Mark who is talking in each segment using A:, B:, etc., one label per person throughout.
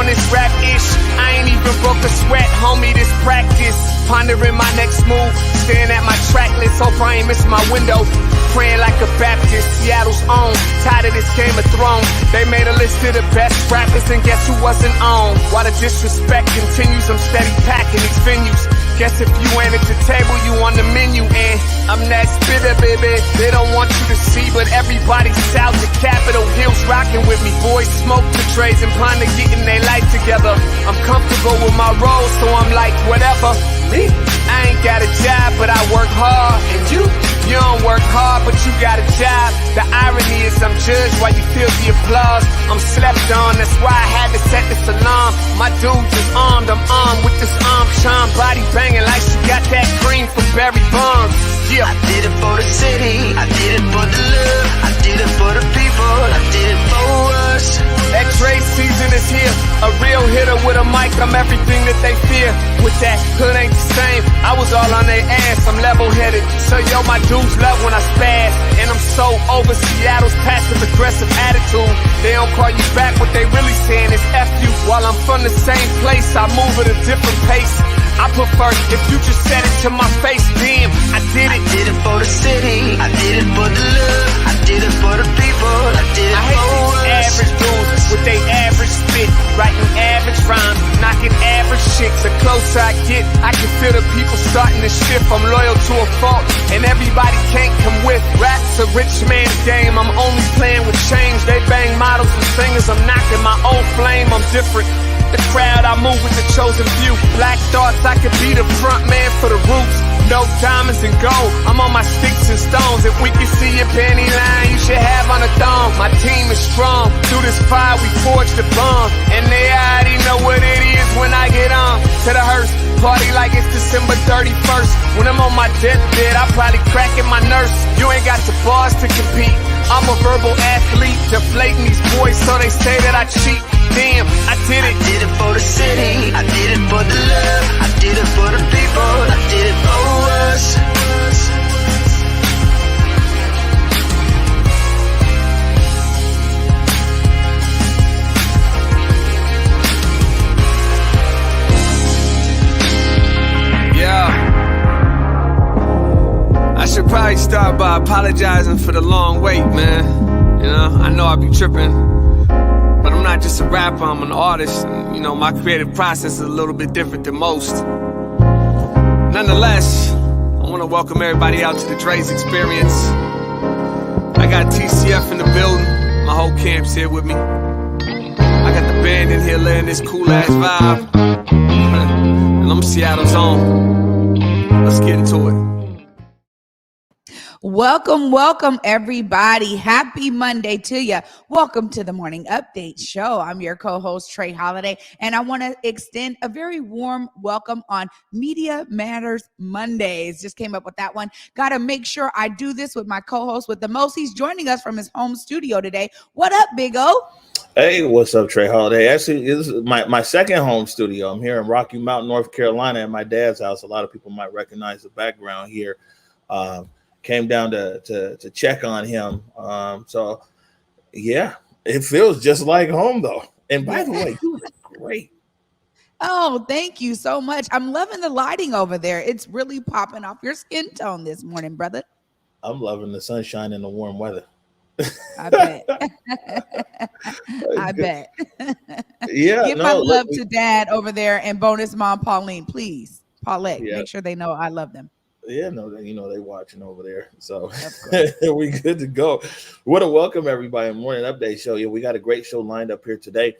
A: on this rap-ish. I ain't even broke a sweat, homie, this practice. Pondering my next move, staring at my track list. Hope I ain't miss my window. Praying like a Baptist, Seattle's own. Tired of this Game of Thrones. They made a list of the best rappers, and guess who wasn't on? While the disrespect continues, I'm steady packing these venues. Guess if you ain't at the table, you on the menu. And I'm that spitter, baby. They don't want you to see, but everybody south of Capitol Hill's rocking with me. Boys smoke the trays and plan to getting their life together. I'm comfortable with my role, so I'm like, whatever. Me? I ain't got a job, but I work hard. And you don't work hard, but you got a job. The irony is I'm judged while you feel the applause. I'm slept on, that's why I had to set this alarm. My dude is armed, I'm armed with this arm charm. Body banging like she got that cream from Barry Bonds. Yeah.
B: I did it for the city, I did it for the love, I did it for the people, I did it for us.
A: X-ray season is here, a real hitter with a mic, I'm everything that they fear. With that, hood ain't the same, I was all on their ass, I'm level-headed. So yo, my dudes love when I spaz, and I'm so over Seattle's passive-aggressive attitude. They don't call you back, what they really saying is F you. While I'm from the same place, I move at a different pace. I prefer if you just said it to my face, damn, I did it.
B: I did it for the city, I did it for the love, I did it for the people, I did it for
A: us. Average dudes with they average spit, writing average rhymes, knocking average chicks. The closer I get, I can feel the people starting to shift. I'm loyal to a fault, and everybody can't come with. Rap's a rich man's game, I'm only playing with change. They bang models and singers, I'm knocking my own flame, I'm different. The crowd, I move with the chosen few. Black thoughts, I could be the front man for the roots. No diamonds and gold, I'm on my sticks and stones. If we can see your panty line, you should have on a thong. My team is strong, through this fire we forged the bond. And they already know what it is when I get on. To the hearse, party like it's December 31st. When I'm on my deathbed, I probably cracking my nurse. You ain't got the bars to compete. I'm a verbal athlete, deflating these boys so they say that I cheat. Damn, I did it.
B: I did it for the city, I did it for the love, I did it for the people, I did it for us.
A: Yeah. I should probably start by apologizing for the long wait, man. You know, I know I be tripping. But I'm not just a rapper, I'm an artist. And, you know, my creative process is a little bit different than most. Nonetheless, I want to welcome everybody out to the Dre's Experience. I got TCF in the building. My whole camp's here with me. I got the band in here laying this cool-ass vibe. And I'm Seattle's own. Let's get into it.
C: Welcome, everybody. Happy Monday to you. Welcome to the Morning Update Show. I'm your co-host, Trey Holiday, and I want to extend a very warm welcome on Media Matters Mondays. Just came up with that one. Got to make sure I do this with my co-host with the most. He's joining us from his home studio today. What up, Big O?
D: Hey, what's up, Trey Holiday? Actually, this is my second home studio. I'm here in Rocky Mount, North Carolina, at my dad's house. A lot of people might recognize the background here. Came down to check on him. So, yeah, it feels just like home, though. And by the way, you look great.
C: Oh, thank you so much. I'm loving the lighting over there. It's really popping off your skin tone this morning, brother.
D: I'm loving the sunshine and the warm weather.
C: I bet. I bet.
D: Yeah.
C: Give my love to Dad over there and bonus mom Pauline, please. Paulette, make sure they know I love them.
D: Yeah, no, you know they watching over there, so we good to go. We want to welcome everybody in Morning Update Show. Yeah, we got a great show lined up here today.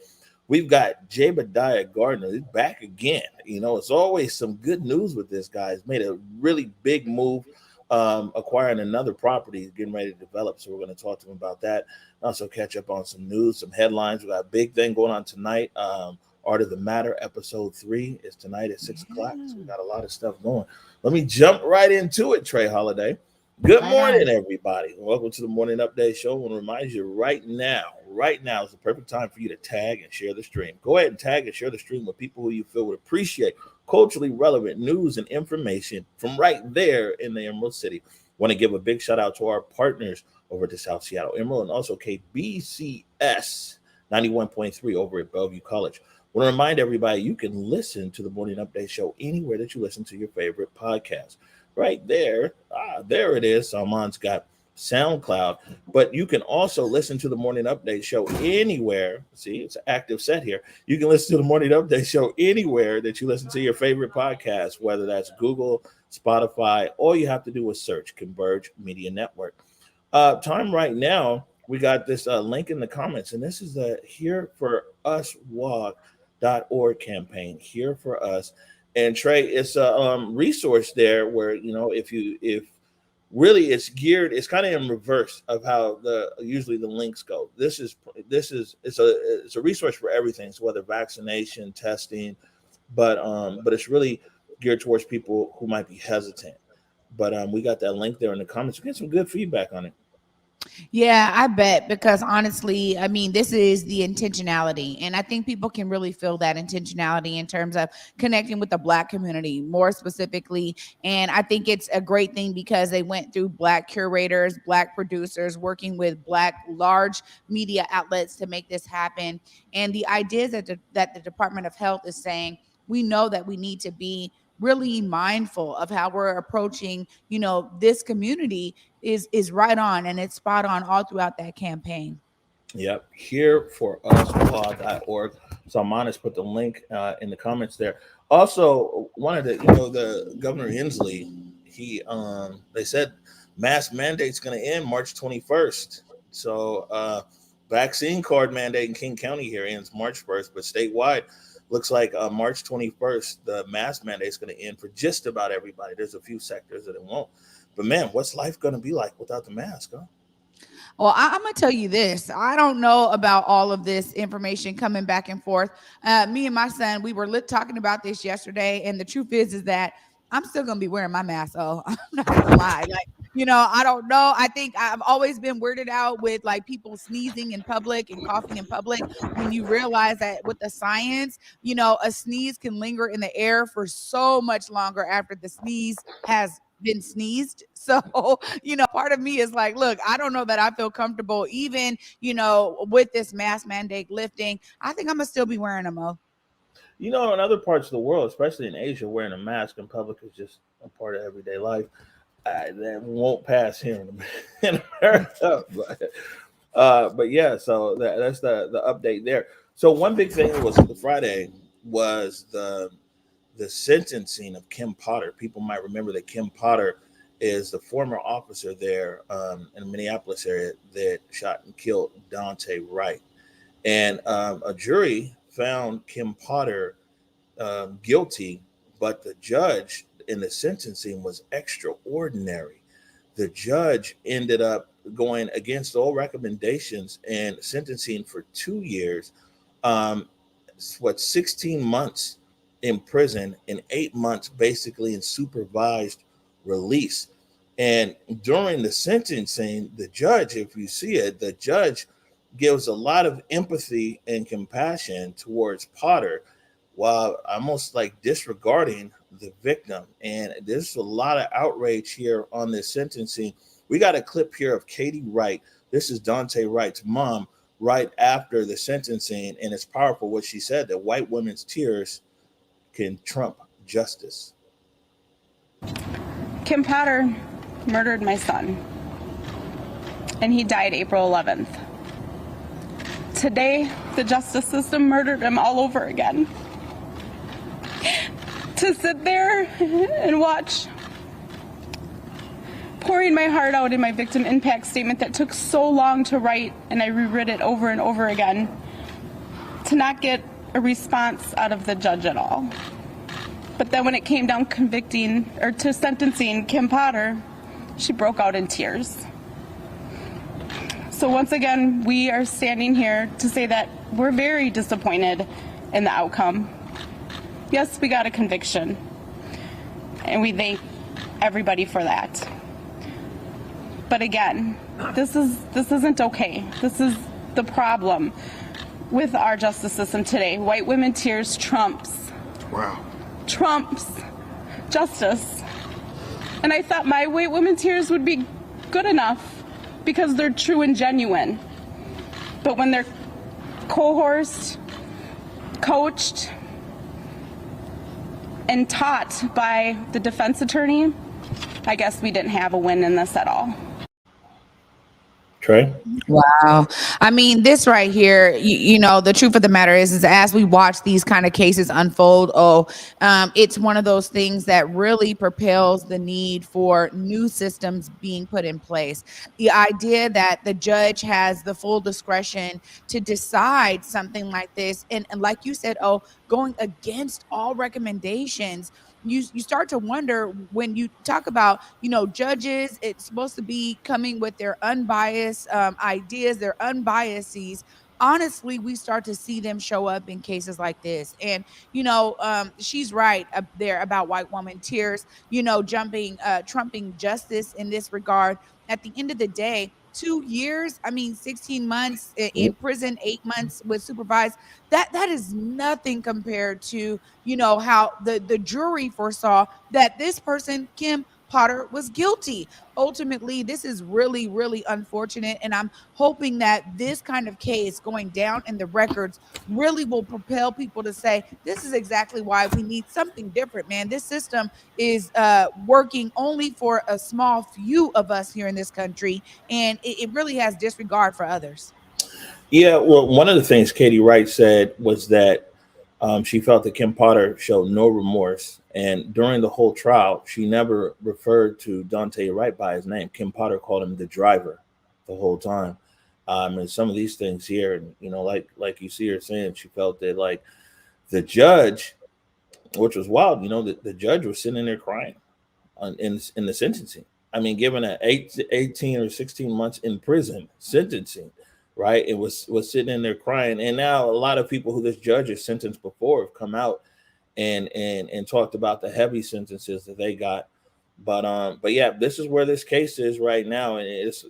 D: We've got Jaebadiah Gardner. He's back again. You know, it's always some good news with this guy. He's made a really big move, acquiring another property, getting ready to develop. So we're going to talk to him about that. Also catch up on some news, some headlines. We got a big thing going on tonight. Art of the Matter, episode 3 is tonight at 6 o'clock. So we got a lot of stuff going. Let me jump right into it, Trey Holiday. Good morning, everybody. Welcome to the Morning Update Show. I want to remind you right now is the perfect time for you to tag and share the stream. Go ahead and tag and share the stream with people who you feel would appreciate culturally relevant news and information from right there in the Emerald City. Want to give a big shout out to our partners over to South Seattle Emerald and also KBCS 91.3 over at Bellevue College. want to remind everybody you can listen to the Morning Update Show anywhere that you listen to your favorite podcast. Right there. There it is. Salman's got SoundCloud, but you can also listen to the Morning Update Show anywhere. See, it's an active set here. You can listen to the Morning Update Show anywhere that you listen to your favorite podcast, whether that's Google, Spotify. All you have to do is search Converge Media Network. Time right now, we got this link in the comments, and this is the Here For Us Walk.org campaign. Here For Us. And Trey, it's a resource there where, if really it's geared, it's kind of in reverse of how usually the links go. It's a resource for everything. So whether vaccination, testing, but it's really geared towards people who might be hesitant. But we got that link there in the comments. We get some good feedback on it.
C: Yeah, I bet, because honestly, I mean, this is the intentionality. And I think people can really feel that intentionality in terms of connecting with the Black community more specifically. And I think it's a great thing because they went through Black curators, Black producers, working with Black large media outlets to make this happen. And the idea is that the Department of Health is saying, we know that we need to be really mindful of how we're approaching, this community is right on, and it's spot on all throughout that campaign.
D: Yep. Here For Us.org. Salman has put the link in the comments there. Also, one of the Governor Inslee, they said mask mandate's going to end March 21st. So vaccine card mandate in King County here ends March 1st, but statewide, looks like March 21st, the mask mandate is going to end for just about everybody. There's a few sectors that it won't. But man, what's life going to be like without the mask, huh?
C: Well, I'm going to tell you this. I don't know about all of this information coming back and forth. Me and my son, we were talking about this yesterday. And the truth is that I'm still going to be wearing my mask. Oh, I'm not going to lie. I don't know. I think I've always been weirded out with people sneezing in public and coughing in public. When you realize that with the science, a sneeze can linger in the air for so much longer after the sneeze has been sneezed. So, part of me is like, look, I don't know that I feel comfortable even, with this mask mandate lifting. I think I'm going to still be wearing them.
D: In other parts of the world, especially in Asia, wearing a mask in public is just a part of everyday life. That won't pass here in America. But yeah, so that's the update there. So one big thing was Friday was the sentencing of Kim Potter. People might remember that Kim Potter is the former officer there in the Minneapolis area that shot and killed Daunte Wright. And a jury found Kim Potter guilty, but the judge in the sentencing was extraordinary. The judge ended up going against all recommendations and sentencing for 2 years, 16 months in prison and 8 months basically in supervised release. And during the sentencing, the judge, if you see it, the judge gives a lot of empathy and compassion towards Potter while almost disregarding the victim. And there's a lot of outrage here on this sentencing. We got a clip here of Katie Wright. This is Daunte Wright's mom right after the sentencing, and it's powerful what she said, that white women's tears can trump justice.
E: Kim Potter murdered my son, and he died April 11th. Today, the justice system murdered him all over again. To sit there and watch pouring my heart out in my victim impact statement that took so long to write, and I reread it over and over again, to not get a response out of the judge at all. But then when it came down to sentencing Kim Potter, she broke out in tears. So once again, we are standing here to say that we're very disappointed in the outcome. Yes, we got a conviction, and we thank everybody for that. But again, this isn't okay. This is the problem with our justice system today. White women tears trumps justice. And I thought my white women tears would be good enough because they're true and genuine. But when they're coerced, coached and taught by the defense attorney, I guess we didn't have a win in this at all.
D: Trey?
C: Wow. I mean, this right here, you know, the truth of the matter is as we watch these kind of cases unfold, it's one of those things that really propels the need for new systems being put in place. The idea that the judge has the full discretion to decide something like this, and like you said, going against all recommendations. You start to wonder when you talk about, you know, judges, it's supposed to be coming with their unbiased ideas, their unbiases. Honestly, we start to see them show up in cases like this. And, you know, she's right up there about white woman tears, you know, trumping justice in this regard. At the end of the day, 2 years, I mean, 16 months in prison, 8 months with supervised, that is nothing compared to, you know, how the jury foresaw that this person, Kim Potter, was guilty. Ultimately, this is really, really unfortunate. And I'm hoping that this kind of case going down in the records really will propel people to say, this is exactly why we need something different, man. This system is working only for a small few of us here in this country, and it really has disregard for others.
D: Yeah, well, one of the things Katie Wright said was that she felt that Kim Potter showed no remorse. And during the whole trial, she never referred to Daunte Wright by his name. Kim Potter called him the driver the whole time. And some of these things here, and you know, like you see her saying, she felt that like the judge, which was wild, you know, the judge was sitting there crying in the sentencing. I mean, given an 18 or 16 months in prison sentencing, right? It was sitting in there crying. And now a lot of people who this judge has sentenced before have come out and talked about the heavy sentences that they got. But yeah, this is where this case is right now, and it's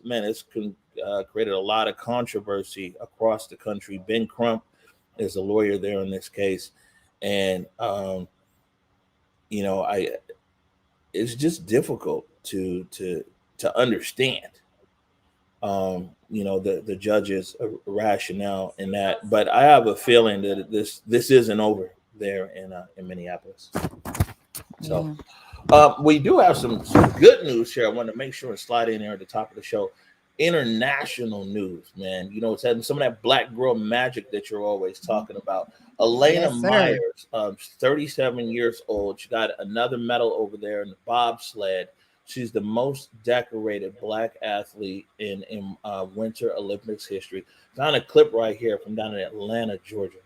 D: created a lot of controversy across the country. Ben Crump is a lawyer there in this case, and you know, it's just difficult to understand. You know, the judge's rationale in that, but I have a feeling that this isn't over there in Minneapolis. So we do have some good news here. I want to make sure and slide in there at the top of the show. International news, man. You know, it's having some of that black girl magic that you're always talking about. Elena Myers, 37 years old. She got another medal over there in the bobsled. She's the most decorated black athlete in Winter Olympics history. Found a clip right here from down in Atlanta, Georgia.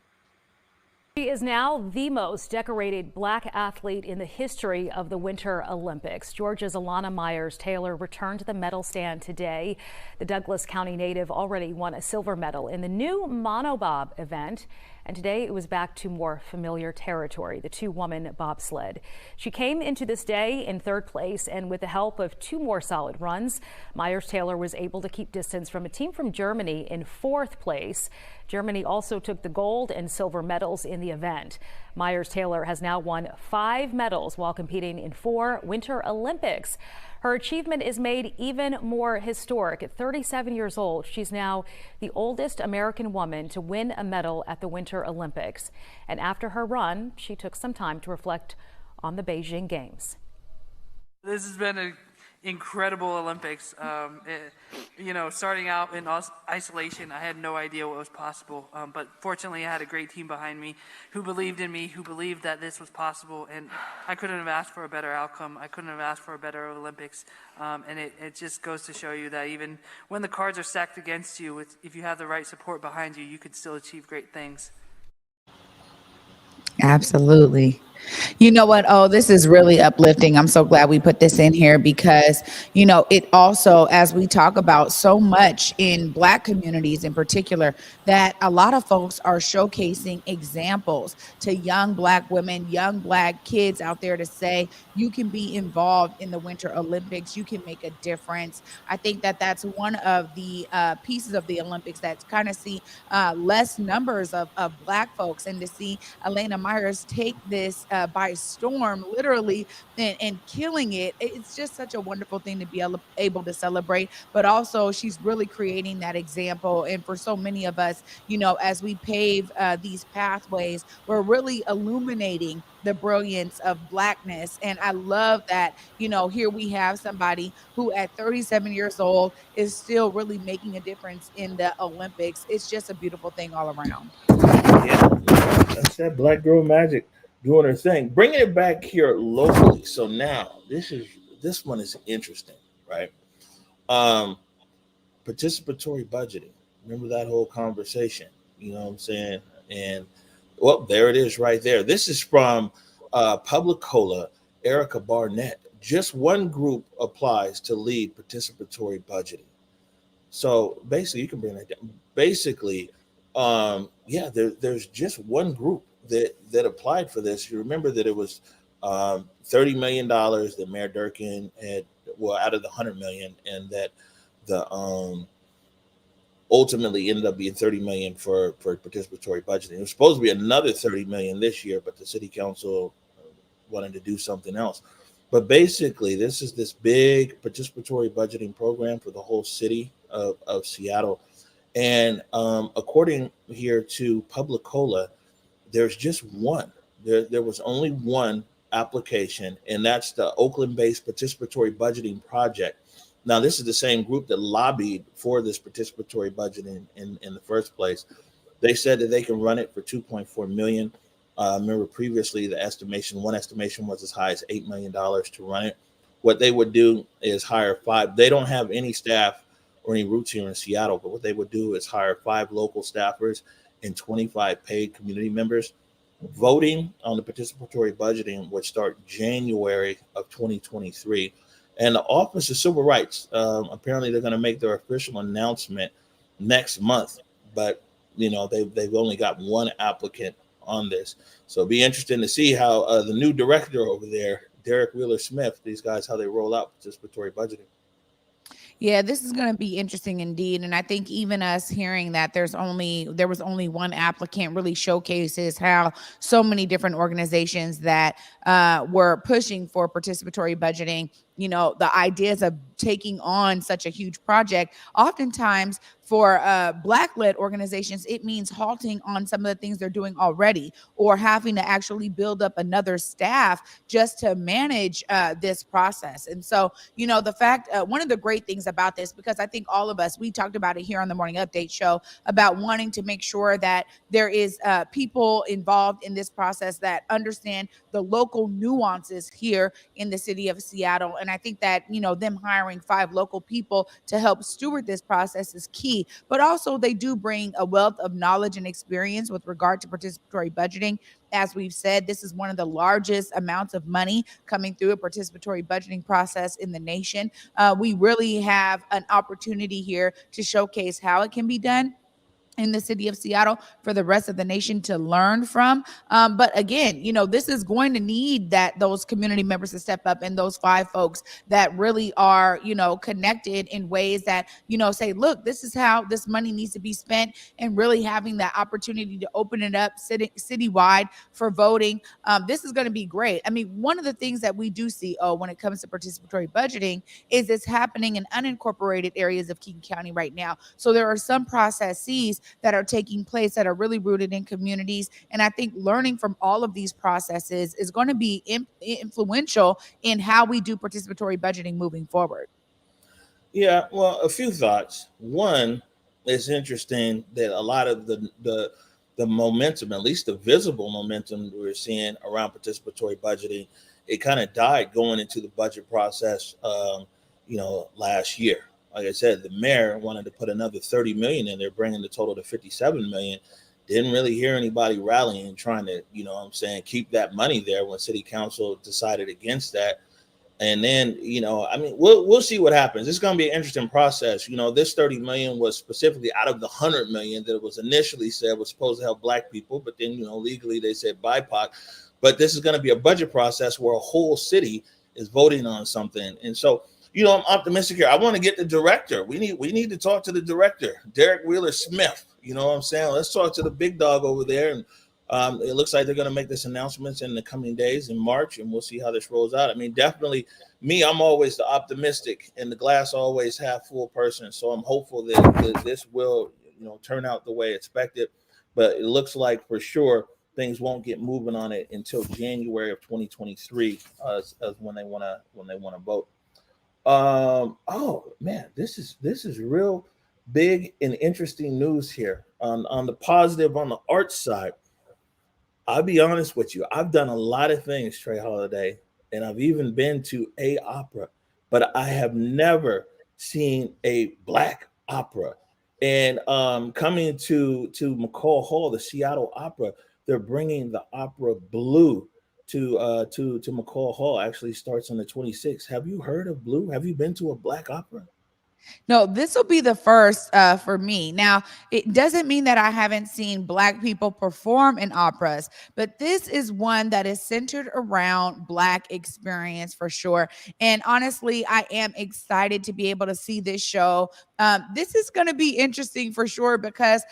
F: She is now the most decorated black athlete in the history of the Winter Olympics. Georgia's Elena Myers Taylor returned to the medal stand today. The Douglas County native already won a silver medal in the new monobob event, and today it was back to more familiar territory, the two-woman bobsled. She came into this day in third place, and with the help of two more solid runs, Myers Taylor was able to keep distance from a team from Germany in fourth place. Germany also took the gold and silver medals in the event. Myers Taylor has now won 5 medals while competing in 4 Winter Olympics. Her achievement is made even more historic. At 37 years old, she's now the oldest American woman to win a medal at the Winter Olympics. And after her run, she took some time to reflect on the Beijing Games.
G: This has been an incredible Olympics. You know, starting out in isolation, I had no idea what was possible. But fortunately, I had a great team behind me who believed in me, who believed that this was possible. And I couldn't have asked for a better outcome. I couldn't have asked for a better Olympics. And it just goes to show you that even when the cards are stacked against you, if you have the right support behind you, you can still achieve great things.
C: Absolutely. You know what? Oh, this is really uplifting. I'm so glad we put this in here because, you know, it also, as we talk about so much in Black communities in particular, that a lot of folks are showcasing examples to young Black women, young Black kids out there to say, you can be involved in the Winter Olympics. You can make a difference. I think that that's one of the pieces of the Olympics that kind of see less numbers of Black folks, and to see Elena Myers take this by storm, literally, and killing it. It's just such a wonderful thing to be able to celebrate. But also, she's really creating that example. And for so many of us, as we pave these pathways, we're really illuminating the brilliance of Blackness. And I love that, here we have somebody who at 37 years old is still really making a difference in the Olympics. It's just a beautiful thing all around.
D: Yeah, that's that black girl magic doing her thing, bringing it back here locally. So now this one is interesting, right? Um, Participatory budgeting. Remember that whole conversation? You know what I'm saying? And well, there it is, right there. This is from Publicola, Erica Barnett. Just one group applies to lead participatory budgeting. So basically, you can bring that down. Basically, there's just one group that applied for this. You remember that it was $30 million that Mayor Durkin had, well, out of the 100 million, and that the ultimately ended up being 30 million for participatory budgeting. It was supposed to be another 30 million this year, but the city council wanted to do something else. But basically, this is this big participatory budgeting program for the whole city of Seattle. And according here to Publicola, there's just one. There was only one application, and that's the Oakland-based participatory budgeting project. Now, this is the same group that lobbied for this participatory budgeting in the first place. They said that they can run it for 2.4 million. Remember previously one estimation was as high as $8 million to run it. What they would do is hire 5. They don't have any staff or any roots here in Seattle, but what they would do is hire 5 local staffers and 25 paid community members. Voting on the participatory budgeting would start January of 2023. And the Office of Civil Rights, apparently they're going to make their official announcement next month, but they've only got one applicant on this. So it'll be interesting to see how the new director over there, Derek Wheeler-Smith, these guys, how they roll out participatory budgeting.
C: Yeah, this is going to be interesting indeed. And I think even us hearing that there was only one applicant really showcases how so many different organizations that were pushing for participatory budgeting, the ideas of taking on such a huge project, oftentimes for Black-led organizations, it means halting on some of the things they're doing already, or having to actually build up another staff just to manage this process. And so, the fact, one of the great things about this, because I think all of us, we talked about it here on the Morning Update show, about wanting to make sure that there is people involved in this process that understand the local nuances here in the city of Seattle. And I think that, them hiring 5 local people to help steward this process is key. But also, they do bring a wealth of knowledge and experience with regard to participatory budgeting. As we've said, this is one of the largest amounts of money coming through a participatory budgeting process in the nation. We really have an opportunity here to showcase how it can be done in the city of Seattle for the rest of the nation to learn from. But again, this is going to need those community members to step up, and those 5 folks that really are, connected in ways that, say, look, this is how this money needs to be spent, and really having that opportunity to open it up citywide for voting. This is going to be great. I mean, one of the things that we do see, when it comes to participatory budgeting, is it's happening in unincorporated areas of King County right now. So there are some processes that are taking place that are really rooted in communities. And I think learning from all of these processes is going to be influential in how we do participatory budgeting moving forward.
D: Yeah, well, a few thoughts. One, it's interesting that a lot of the momentum, at least the visible momentum we're seeing around participatory budgeting, it kind of died going into the budget process, last year. Like I said, the mayor wanted to put another 30 million in there, bringing the total to 57 million. Didn't really hear anybody rallying, trying to, keep that money there when city council decided against that. And then, we'll see what happens. It's going to be an interesting process. This 30 million was specifically out of the 100 million that was initially said was supposed to help Black people. But then, legally they said BIPOC. But this is going to be a budget process where a whole city is voting on something. And so, I'm optimistic here. I want to get the director. We need to talk to the director, Derek Wheeler-Smith. You know what I'm saying? Let's talk to the big dog over there and It looks like they're going to make this announcements in the coming days in March, and we'll see how this rolls out. I mean, definitely, I'm always the optimistic and the glass always half full person. So I'm hopeful that this will, turn out the way expected. But it looks like for sure things won't get moving on it until January of 2023, as when they want to vote. Oh man, this is real big and interesting news here. On the positive, on the art side, I'll be honest with you. I've done a lot of things, Trey Holiday, and I've even been to a opera, but I have never seen a black opera. And coming to McCall Hall, the Seattle Opera, they're bringing the opera Blue to McCall Hall. Actually, starts on the 26th. Have you heard of Blue? Have you been to a black opera?
C: No, this will be the first for me. Now, it doesn't mean that I haven't seen Black people perform in operas, but this is one that is centered around Black experience for sure. And honestly, I am excited to be able to see this show. This is going to be interesting for sure because,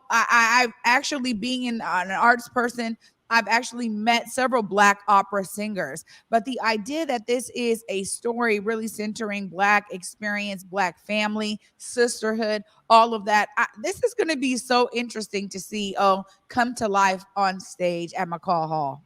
C: I've actually being an arts person, I've actually met several Black opera singers, but the idea that this is a story really centering Black experience, Black family, sisterhood, all of that, this is going to be so interesting to see come to life on stage at McCall Hall.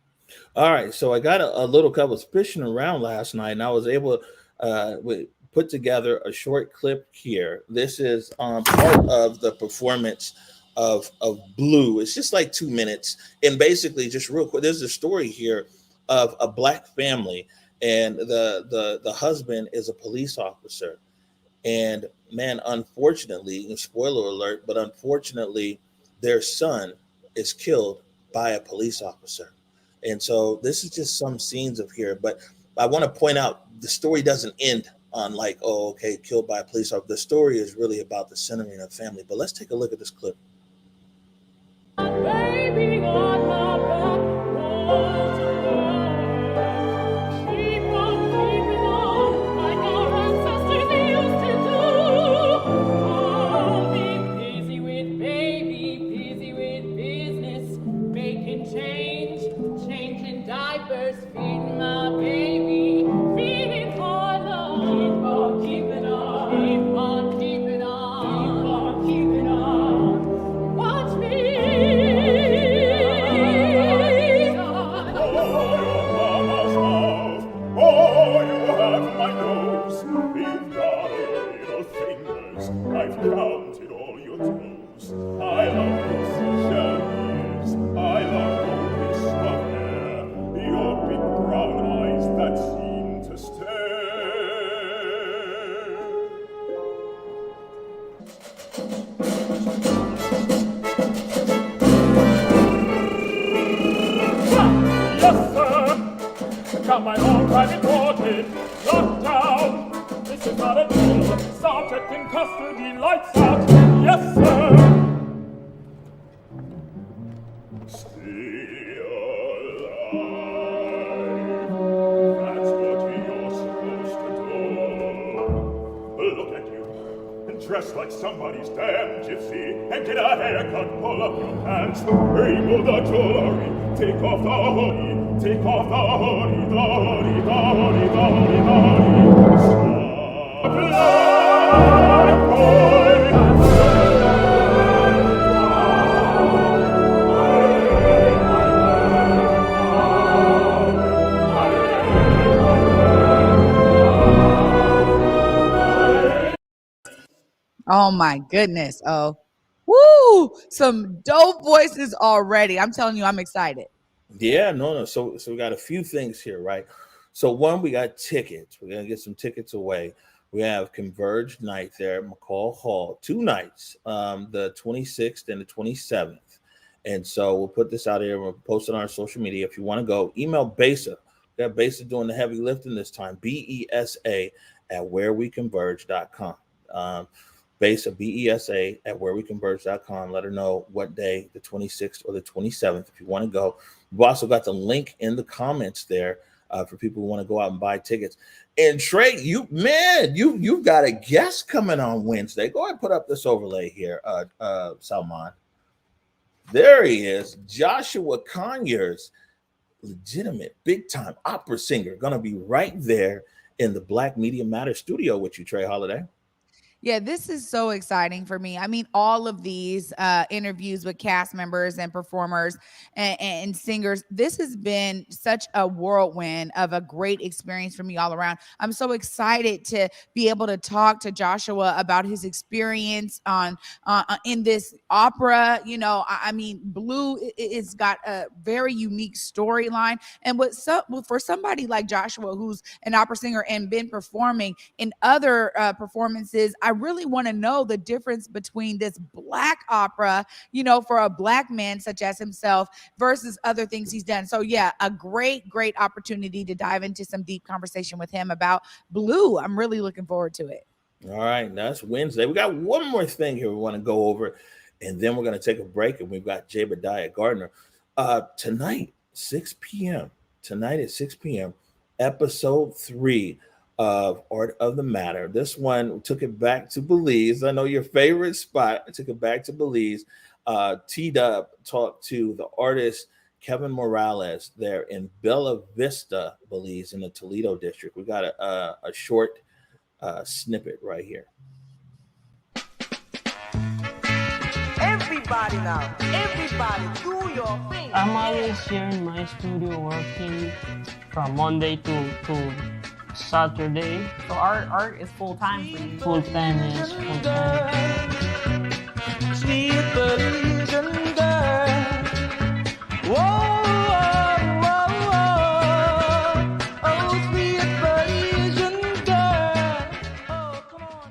D: All right, so I got a little couple fishing around last night, and I was able to put together a short clip here. This is part of the performance of Blue. It's just like 2 minutes, and basically, just real quick, there's a story here of a Black family, and the husband is a police officer, and man, unfortunately, spoiler alert, but unfortunately, their son is killed by a police officer. And so this is just some scenes of here, but I want to point out the story doesn't end on like, oh, okay, killed by a police officer. The story is really about the centering of family. But let's take a look at this clip.
H: Baby on my back, walls of love. Keep on keeping on, like our ancestors used to do. I'll be busy with baby, busy with business, making change, changing diapers, feeding my baby, feeding our love. Keep on keeping on, keep on keeping on. Watch me.
I: Oh, you have my nose. You've got little fingers. I've counted all your toes. I love your seashell ears. I love your wish of hair. Your big brown eyes that seem to stare. Yes, sir. Got my own private portrait locked down. This is not a drill. Subject in custody, lights out. Yes, sir. Stay alive. That's what you're supposed to do. Look at you. Dressed like somebody's damn gypsy. And get a haircut, pull up your pants. Remove the jewelry. Take off the hoodie. Take off the hoodie, the hoodie, the hoodie, the hoodie, the hoodie. Stop black boy.
C: Oh my goodness. Oh, woo! Some dope voices already. I'm telling you, I'm excited.
D: Yeah, no. So we got a few things here, right? So one, we got tickets. We're gonna get some tickets away. We have Converge night there at McCall Hall, 2 nights, the 26th and the 27th. And so we'll put this out here. We'll post it on our social media. If you want to go, email Besa. We got Besa doing the heavy lifting this time. BESA at whereweconverge.com. Besa, BESA at whereweconverge.com. Let her know what day, the 26th or the 27th, if you want to go. We've also got the link in the comments there for people who want to go out and buy tickets. And Trey, you've got a guest coming on Wednesday. Go ahead and put up this overlay here, Salman. There he is, Joshua Conyers, legitimate big time opera singer, gonna be right there in the Black Media Matters studio with you, Trey Holiday.
C: Yeah, this is so exciting for me. I mean, all of these interviews with cast members and performers and singers, this has been such a whirlwind of a great experience for me all around. I'm so excited to be able to talk to Joshua about his experience on in this opera. You know, I mean, Blue it's got a very unique storyline, and for somebody like Joshua, who's an opera singer and been performing in other performances, I really want to know the difference between this Black opera, you know, for a Black man such as himself versus other things he's done. So yeah, a great opportunity to dive into some deep conversation with him about Blue. I'm really looking forward to it.
D: All right, that's Wednesday. We got one more thing here we want to go over, and then we're going to take a break, and we've got Jaebadiah Gardner. Tonight, 6 p.m., episode 3 of Art of the Matter. This one took it back to Belize. I know your favorite spot. I took it back to Belize. T-Dub talked to the artist Kevin Morales there in Bella Vista, Belize, in the Toledo district. We got a short snippet right here.
J: Everybody now, everybody do your thing.
K: I'm always here in my studio working from Monday to Saturday.
L: So art is full time for you.
K: Full time, yes, full time.
J: Sweet Belizean girl. Whoa, whoa, whoa, whoa. Oh, sweet Belizean girl. Oh, come on.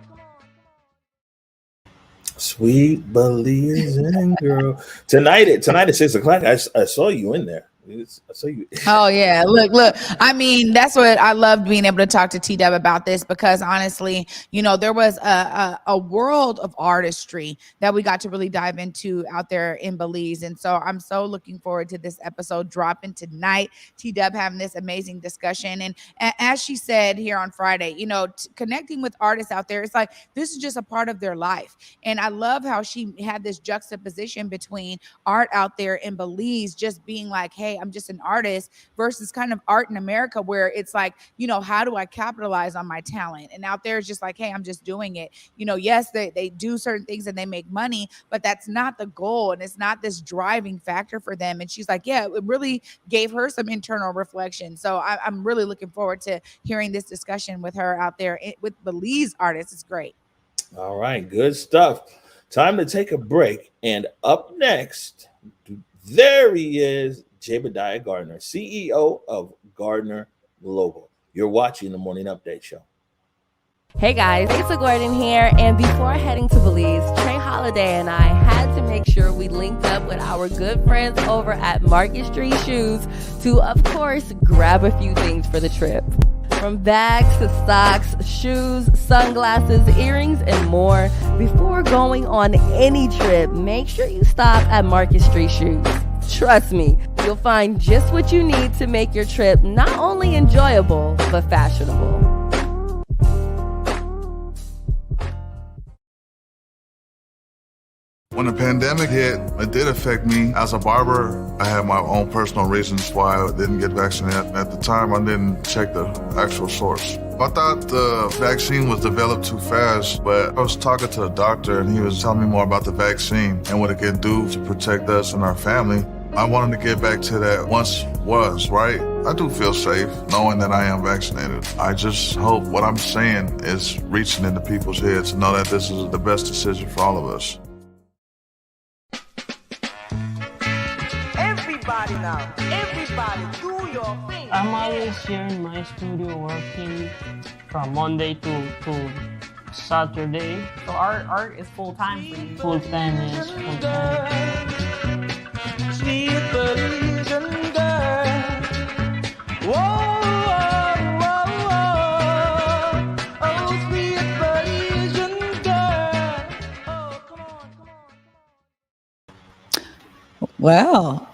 D: Sweet Belizean girl. Tonight at 6:00, I saw you in there. I saw you.
C: Oh yeah, look. I mean, that's what I loved, being able to talk to T-Dub about this, because honestly, you know, there was a world of artistry that we got to really dive into out there in Belize. And so I'm so looking forward to this episode dropping tonight. T-Dub having this amazing discussion. And as she said here on Friday, you know, connecting with artists out there, it's like this is just a part of their life. And I love how she had this juxtaposition between art out there in Belize just being like, hey, I'm just an artist, versus kind of art in America where it's like, you know, how do I capitalize on my talent? And out there it's just like, hey, I'm just doing it. You know, yes, they do certain things and they make money, but that's not the goal. And it's not this driving factor for them. And she's like, yeah, it really gave her some internal reflection. So I'm really looking forward to hearing this discussion with her out there with Belize artists. It's great.
D: All right, good stuff. Time to take a break. And up next, there he is, Jaebadiah Gardner, CEO of Gardner Global. You're watching the Morning Update Show.
M: Hey guys, Lisa Gordon here, and before heading to Belize, Trey Holiday and I had to make sure we linked up with our good friends over at Market Street Shoes to, of course, grab a few things for the trip. From bags to socks, shoes, sunglasses, earrings, and more. Before going on any trip, make sure you stop at Market Street Shoes. Trust me, you'll find just what you need to make your trip not only enjoyable, but fashionable.
N: When the pandemic hit, it did affect me. As a barber, I had my own personal reasons why I didn't get vaccinated. At the time, I didn't check the actual source. I thought the vaccine was developed too fast, but I was talking to a doctor and he was telling me more about the vaccine and what it can do to protect us and our family. I wanted to get back to that once was, right? I do feel safe knowing that I am vaccinated. I just hope what I'm saying is reaching into people's heads to know that this is the best decision for all of us.
J: Everybody now, everybody do your thing.
K: I'm always here in my studio working from Monday to Saturday.
L: So art is full time for you.
K: Full time, yes, full time.
J: Sweet Belizean girl. Whoa, whoa, whoa, whoa. Oh, sweet Belizean girl. Oh, come on.
C: Well,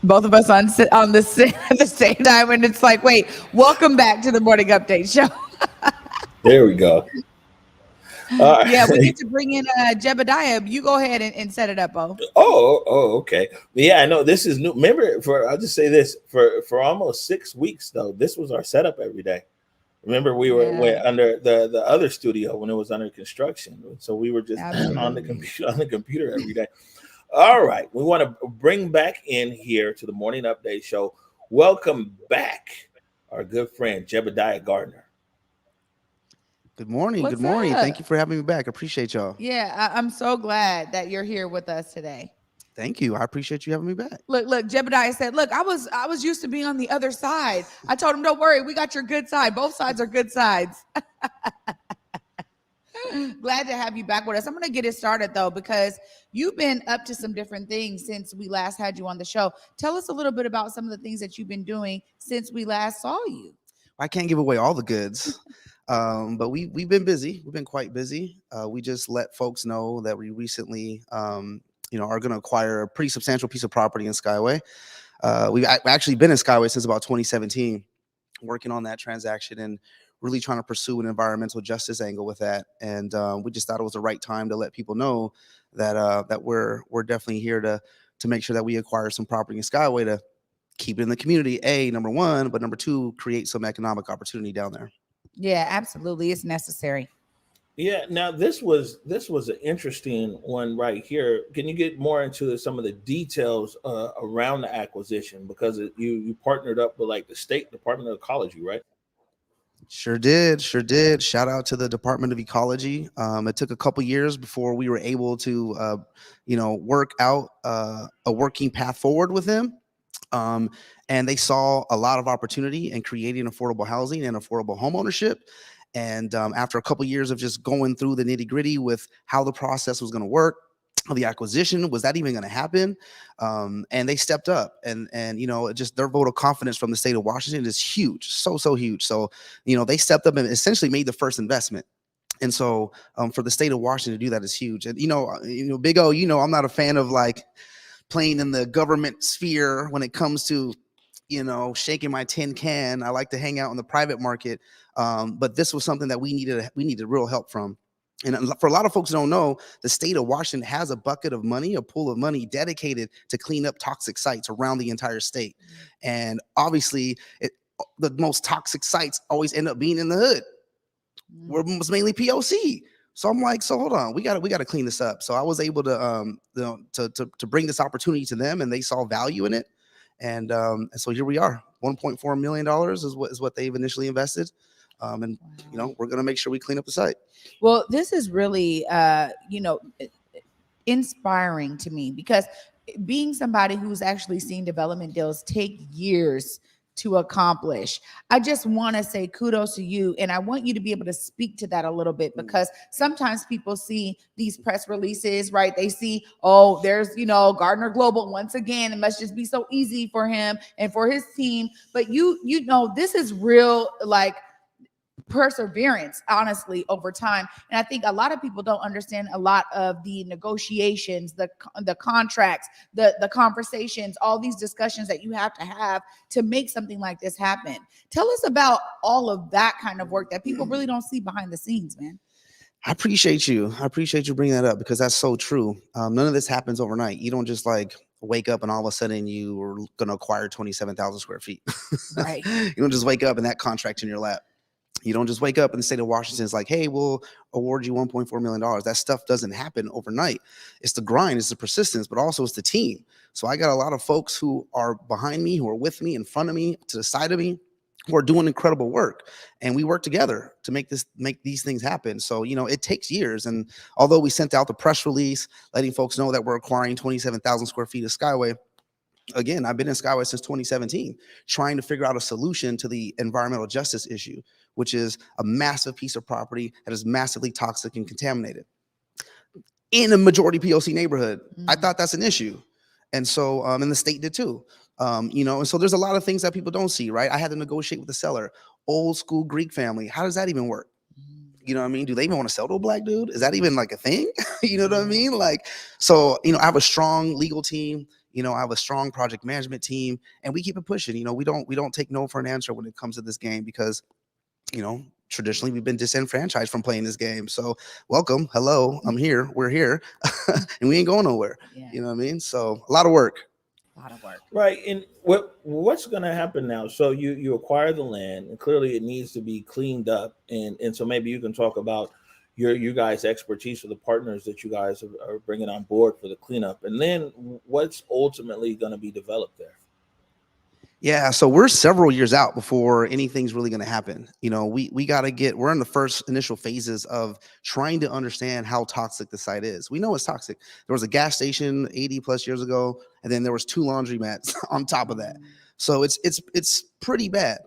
C: both of us on the at the same time, and it's like, wait, welcome back to the Morning Update Show.
D: There we go.
C: Yeah, we get to bring in Jaebadiah. You go ahead and set it up, Bo.
D: Okay. Yeah, I know this is new. Remember, I'll just say this for almost 6 weeks though. This was our setup every day. Remember, we were under the other studio when it was under construction, so we were just on the computer every day. All right, we want to bring back in here to the morning update show. Welcome back, our good friend Jaebadiah Gardner.
O: Good morning.
C: What's
O: Good morning.
C: up?
O: Thank you for having me back. Appreciate y'all.
C: Yeah, I'm so glad that you're here with us today.
O: Thank you. I appreciate you having me back.
C: Look, Jaebadiah said, look, I was used to being on the other side. I told him, don't worry, we got your good side. Both sides are good sides. Glad to have you back with us. I'm going to get it started though, because you've been up to some different things since we last had you on the show. Tell us a little bit about some of the things that you've been doing since we last saw you.
O: I can't give away all the goods, but we've been busy. We've been quite busy. We just let folks know that we recently, are going to acquire a pretty substantial piece of property in Skyway. We've actually been in Skyway since about 2017, working on that transaction and really trying to pursue an environmental justice angle with that. And we just thought it was the right time to let people know that we're definitely here to make sure that we acquire some property in Skyway to keep it in the community, number one, but number two, create some economic opportunity down there.
C: Yeah, absolutely. It's necessary.
D: Yeah. Now this was an interesting one right here. Can you get more into some of the details around the acquisition, because you partnered up with like the State Department of Ecology, right?
O: Sure did. Shout out to the Department of Ecology. It took a couple years before we were able to, work out a working path forward with them. And they saw a lot of opportunity in creating affordable housing and affordable home ownership. And after a couple years of just going through the nitty gritty with how the process was going to work, how the acquisition, was that even going to happen? And they stepped up, and just their vote of confidence from the state of Washington is huge, so huge. So, they stepped up and essentially made the first investment. And so for the state of Washington to do that is huge. And, Big O, I'm not a fan of like playing in the government sphere when it comes to, shaking my tin can. I like to hang out in the private market. But this was something that we needed real help from. And for a lot of folks who don't know, the state of Washington has a bucket of money, a pool of money dedicated to clean up toxic sites around the entire state. And obviously, the most toxic sites always end up being in the hood, where it was mainly POC. So I'm like, hold on, we got to clean this up. So I was able to to bring this opportunity to them, and they saw value in it. And so here we are. $1.4 million is what they've initially invested. And we're going to make sure we clean up the site.
C: Well, this is really, inspiring to me, because being somebody who's actually seen development deals take years to accomplish, I just want to say kudos to you. And I want you to be able to speak to that a little bit, because sometimes people see these press releases, right? They see, oh, there's, Gardner Global once again, it must just be so easy for him and for his team. But this is real, like, perseverance, honestly, over time. And I think a lot of people don't understand a lot of the negotiations, the contracts, the conversations, all these discussions that you have to make something like this happen. Tell us about all of that kind of work that people really don't see behind the scenes, man.
O: I appreciate you bringing that up, because that's so true. None of this happens overnight. You don't just like wake up and all of a sudden you are going to acquire 27,000 square feet.
C: Right.
O: You don't just wake up and that contract's in your lap. You don't just wake up and the state of Washington is like, hey, we'll award you $1.4 million. That stuff doesn't happen overnight. It's the grind, it's the persistence, but also it's the team. So I got a lot of folks who are behind me, who are with me, in front of me, to the side of me, who are doing incredible work. And we work together to make these things happen. So, it takes years. And although we sent out the press release letting folks know that we're acquiring 27,000 square feet of Skyway, again, I've been in Skyway since 2017, trying to figure out a solution to the environmental justice issue, which is a massive piece of property that is massively toxic and contaminated in a majority POC neighborhood. I thought that's an issue. And so, and the state did too. And so there's a lot of things that people don't see, right? I had to negotiate with the seller, old school Greek family. How does that even work? You know what I mean? Do they even want to sell to a black dude? Is that even like a thing? You know what I mean? Like, so, I have a strong legal team. I have a strong project management team, and we keep it pushing. We don't take no for an answer when it comes to this game, because, traditionally we've been disenfranchised from playing this game. So welcome, hello, I'm here, we're here, and we ain't going nowhere.
C: Yeah.
O: You know what I mean? So a lot of work.
C: A lot of work.
D: Right. And what's going to happen now? So you acquire the land, and clearly it needs to be cleaned up. And so maybe you can talk about your guys' expertise or the partners that you guys are bringing on board for the cleanup. And then what's ultimately going to be developed there?
O: Yeah, so we're several years out before anything's really going to happen. You know, we got to we're in the first initial phases of trying to understand how toxic the site is. We know it's toxic. There was a gas station 80 plus years ago, and then there was 2 laundromats on top of that. So it's pretty bad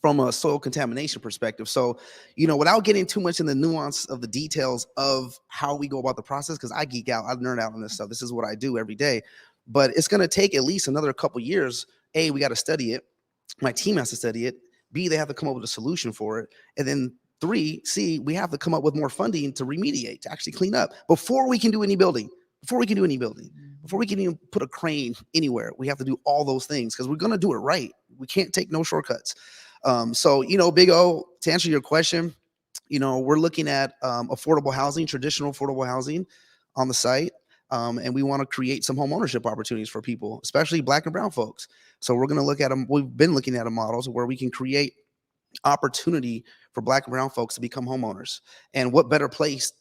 O: from a soil contamination perspective. So, you know, without getting too much in the nuance of the details of how we go about the process, because I geek out, I nerd out on this stuff. This is what I do every day. But it's going to take at least another couple years. A, we got to study it. My team has to study it. B, they have to come up with a solution for it. And then 3, C, we have to come up with more funding to remediate, to actually clean up before we can do any building. Before we can even put a crane anywhere, we have to do all those things because we're going to do it right. We can't take no shortcuts. So, you know, Big O, to answer your question, you know, we're looking at affordable housing, traditional affordable housing on the site. And we want to create some home ownership opportunities for people, especially Black and brown folks. So we're going to look at them. We've been looking at models where we can create opportunity for Black and brown folks to become homeowners. And what better place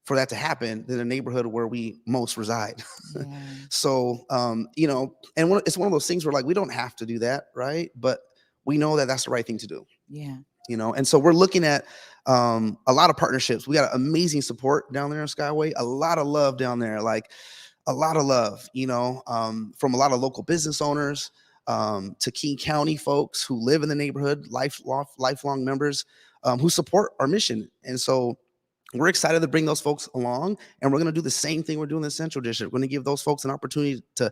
O: for that to happen than a neighborhood where we most reside. Yeah. So, you know, and it's one of those things where like, we don't have to do that, right? But we know that that's the right thing to do.
C: Yeah.
O: You know, and so we're looking at a lot of partnerships. We got amazing support down there in Skyway, a lot of love down there, like a lot of love, you know, from a lot of local business owners to King County folks who live in the neighborhood, lifelong members who support our mission. And so we're excited to bring those folks along, and we're going to do the same thing we're doing in the Central District. We're going to give those folks an opportunity to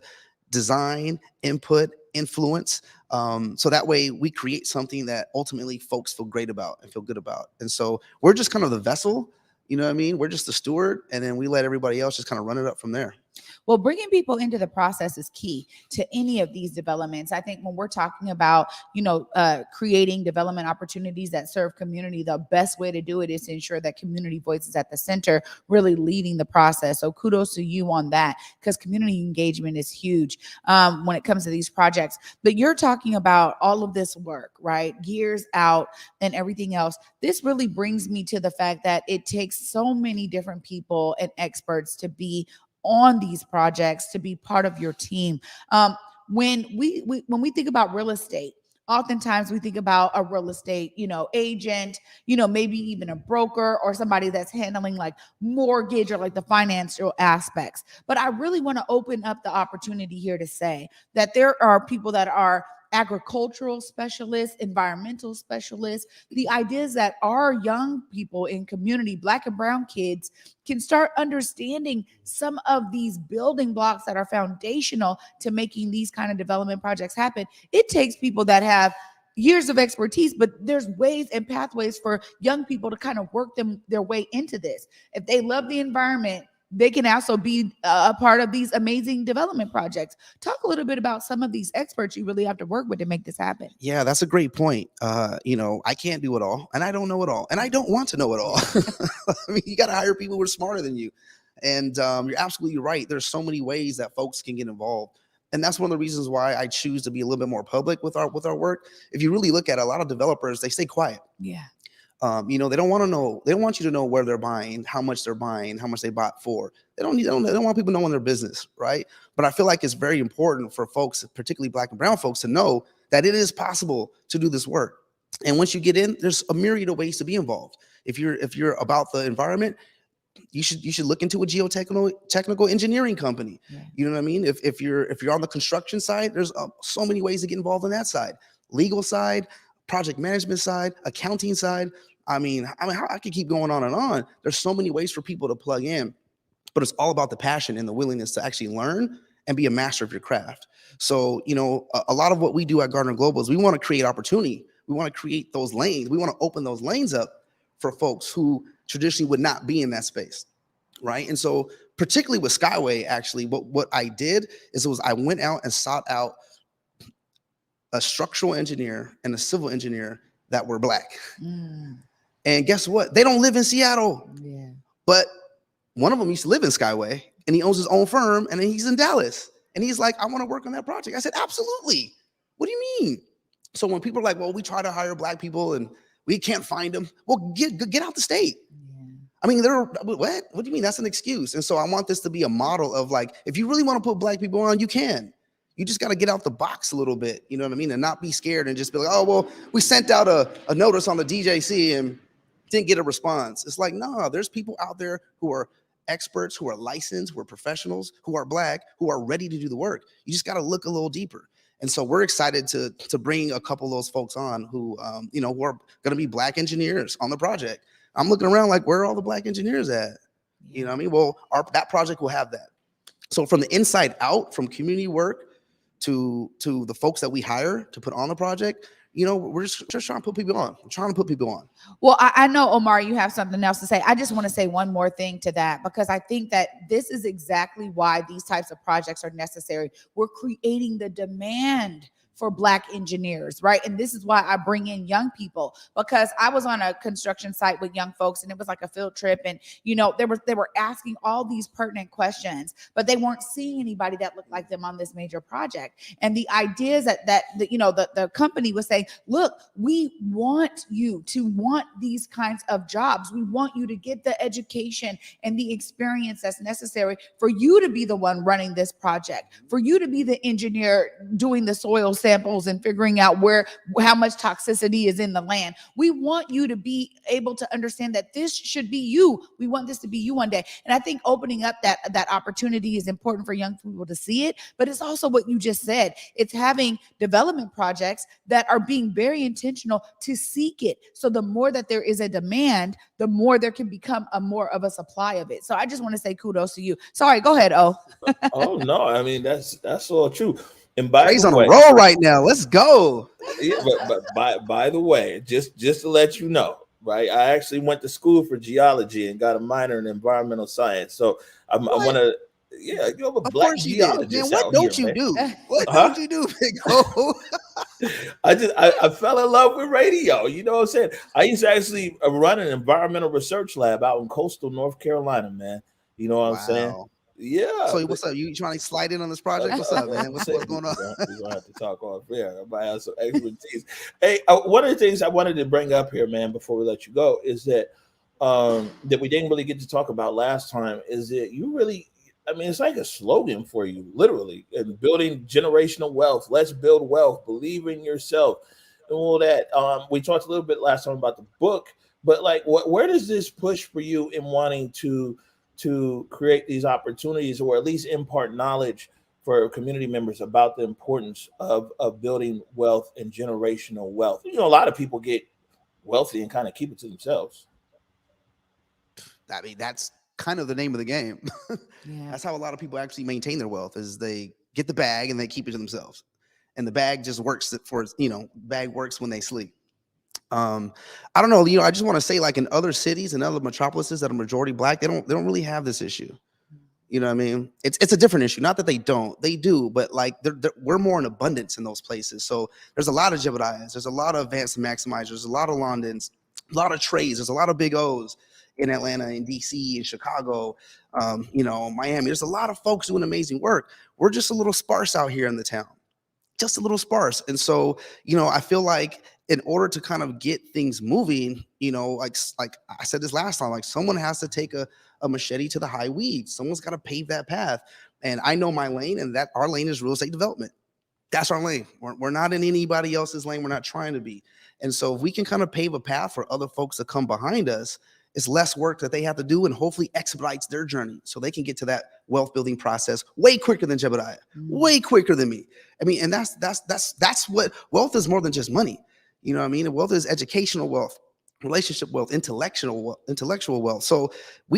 O: design, input, influence, so that way we create something that ultimately folks feel great about and feel good about. And so we're just kind of the vessel, you know what I mean? We're just the steward, and then we let everybody else just kind of run it up from there.
C: Well, bringing people into the process is key to any of these developments. I think when we're talking about, you know, creating development opportunities that serve community, the best way to do it is to ensure that community voice is at the center, really leading the process. So kudos to you on that, because community engagement is huge when it comes to these projects. But you're talking about all of this work, right? Years out and everything else. This really brings me to the fact that it takes so many different people and experts to be on these projects, to be part of your team. When we think about real estate, oftentimes we think about a real estate, you know, agent, you know, maybe even a broker or somebody that's handling like mortgage or like the financial aspects. But I really want to open up the opportunity here to say that there are people that are agricultural specialists, environmental specialists. The idea is that our young people in community, Black and brown kids, can start understanding some of these building blocks that are foundational to making these kind of development projects happen. It takes people that have years of expertise, but there's ways and pathways for young people to kind of work their way into this. If they love the environment, they can also be a part of these amazing development projects. Talk a little bit about some of these experts you really have to work with to make this happen.
O: Yeah, that's a great point. You know, I can't do it all, and I don't know it all, and I don't want to know it all. I mean, you got to hire people who are smarter than you. And you're absolutely right. There's so many ways that folks can get involved. And that's one of the reasons why I choose to be a little bit more public with our work. If you really look at a lot of developers, they stay quiet.
C: Yeah.
O: You know, they don't want to know. They don't want you to know where they're buying, how much they're buying, how much they bought for. They don't want people knowing their business, right? But I feel like it's very important for folks, particularly Black and brown folks, to know that it is possible to do this work. And once you get in, there's a myriad of ways to be involved. If you're about the environment, you should look into a geotechnical engineering company. Yeah. You know what I mean? If you're on the construction side, there's so many ways to get involved on that side. Legal side, project management side, accounting side. I mean, I could keep going on and on. There's so many ways for people to plug in, but it's all about the passion and the willingness to actually learn and be a master of your craft. So, you know, a lot of what we do at Gardner Global is we want to create opportunity. We want to create those lanes. We want to open those lanes up for folks who traditionally would not be in that space, right? And so particularly with Skyway, actually, what I did is I went out and sought out a structural engineer and a civil engineer that were Black. And guess what? They don't live in Seattle.
C: Yeah.
O: But one of them used to live in Skyway, and he owns his own firm, and then he's in Dallas. And he's like, I want to work on that project. I said, absolutely. What do you mean? So when people are like, well, we try to hire Black people and we can't find them, well, get out the state. I mean, what? What do you mean? That's an excuse. And so I want this to be a model of like, if you really want to put Black people on, you can. You just got to get out the box a little bit, you know what I mean? And not be scared and just be like, oh, well, we sent out a notice on the DJC and didn't get a response. It's like, no, there's people out there who are experts, who are licensed, who are professionals, who are Black, who are ready to do the work. You just got to look a little deeper. And so we're excited to bring a couple of those folks on who, who are going to be Black engineers on the project. I'm looking around like, where are all the Black engineers at? You know what I mean? Well, that project will have that. So from the inside out, from community work to the folks that we hire to put on the project, we're just trying to put people on. We're trying to put people on.
C: Well, I know, Omar, you have something else to say. I just want to say one more thing to that, because I think that this is exactly why these types of projects are necessary. We're creating the demand for Black engineers, right? And this is why I bring in young people, because I was on a construction site with young folks and it was like a field trip, and they were asking all these pertinent questions, but they weren't seeing anybody that looked like them on this major project. And the idea is that the company was saying, look, we want you to want these kinds of jobs. We want you to get the education and the experience that's necessary for you to be the one running this project, for you to be the engineer doing the soil samples and figuring out how much toxicity is in the land. We want you to be able to understand that this should be you. We want this to be you one day. And I think opening up that opportunity is important for young people to see it, but it's also what you just said. It's having development projects that are being very intentional to seek it. So the more that there is a demand, the more there can become more of a supply of it. So I just want to say kudos to you. Sorry, go ahead, O.
D: Oh no, I mean that's all true. And Trey's
O: on a roll right now. Let's go.
D: Yeah, but by the way, just to let you know, right? I actually went to school for geology and got a minor in environmental science. So I want to, you have a Black geologist.
O: What don't you do? What don't you do, Big O?
D: I fell in love with radio. You know what I'm saying? I used to actually run an environmental research lab out in coastal North Carolina, man. You know what I'm saying? Yeah.
O: So what's up? You trying to slide in on this project? What's up, man? What's going on?
D: We're gonna have to talk off there. I might have some expertise. Hey, one of the things I wanted to bring up here, man, before we let you go, is that that we didn't really get to talk about last time. Is that you really? I mean, it's like a slogan for you, literally, and building generational wealth. Let's build wealth. Believe in yourself, and all that. We talked a little bit last time about the book, but like, where does this push for you in wanting to create these opportunities, or at least impart knowledge for community members about the importance of building wealth and generational wealth? A lot of people get wealthy and kind of keep it to themselves.
O: I mean, that's kind of the name of the game. That's how a lot of people actually maintain their wealth, is they get the bag and they keep it to themselves. And the bag just works bag works when they sleep. I don't know. I just want to say, like, in other cities and other metropolises that are majority Black, they don't really have this issue. You know what I mean? It's a different issue. Not that they don't, they do, but like we're more in abundance in those places. So there's a lot of Jaebadiahs, there's a lot of Advanced Maximizers, there's a lot of Londons, a lot of Treys, there's a lot of Big O's in Atlanta, in DC, in Chicago, Miami. There's a lot of folks doing amazing work. We're just a little sparse out here in the town. Just a little sparse. And so, I feel like in order to kind of get things moving, like I said this last time, like someone has to take a machete to the high weeds. Someone's got to pave that path. And I know my lane, and that our lane is real estate development. That's our lane. We're not in anybody else's lane. We're not trying to be. And so if we can kind of pave a path for other folks to come behind us, it's less work that they have to do, and hopefully expedites their journey so they can get to that wealth building process way quicker than Jaebadiah, way quicker than me. I mean, and that's what wealth is, more than just money. You know what I mean? Wealth is educational wealth, relationship wealth, intellectual wealth. So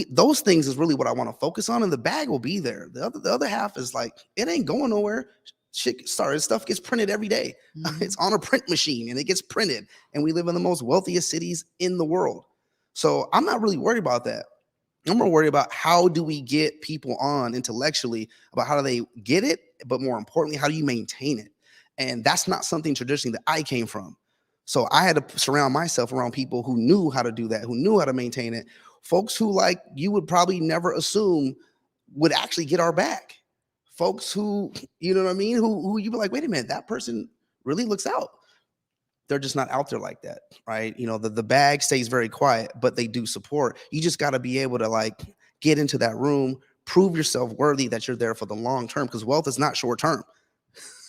O: those things is really what I want to focus on, and the bag will be there. The other half is like, it ain't going nowhere. Stuff gets printed every day. It's on a print machine and it gets printed, and we live in the most wealthiest cities in the world. So I'm not really worried about that. I'm more worried about how do we get people on intellectually about how do they get it, but more importantly, how do you maintain it? And that's not something traditionally that I came from. So I had to surround myself around people who knew how to do that, who knew how to maintain it. Folks who, like, you would probably never assume would actually get our back. Folks who, you know what I mean? Who you'd be like, wait a minute, that person really looks out. They're just not out there like that, right? You know, the bag stays very quiet, but they do support. You just got to be able to, like, get into that room, prove yourself worthy that you're there for the long term, because wealth is not short term.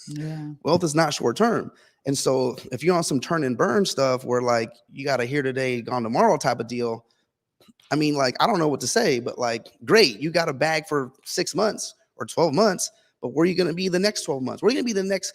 C: Yeah.
O: Wealth is not short term. And so if you're on some turn and burn stuff where, like, you got a here today, gone tomorrow type of deal, I mean, like, I don't know what to say, but, like, great, you got a bag for 6 months or 12 months, but where are you going to be the next 12 months? Where are you going to be the next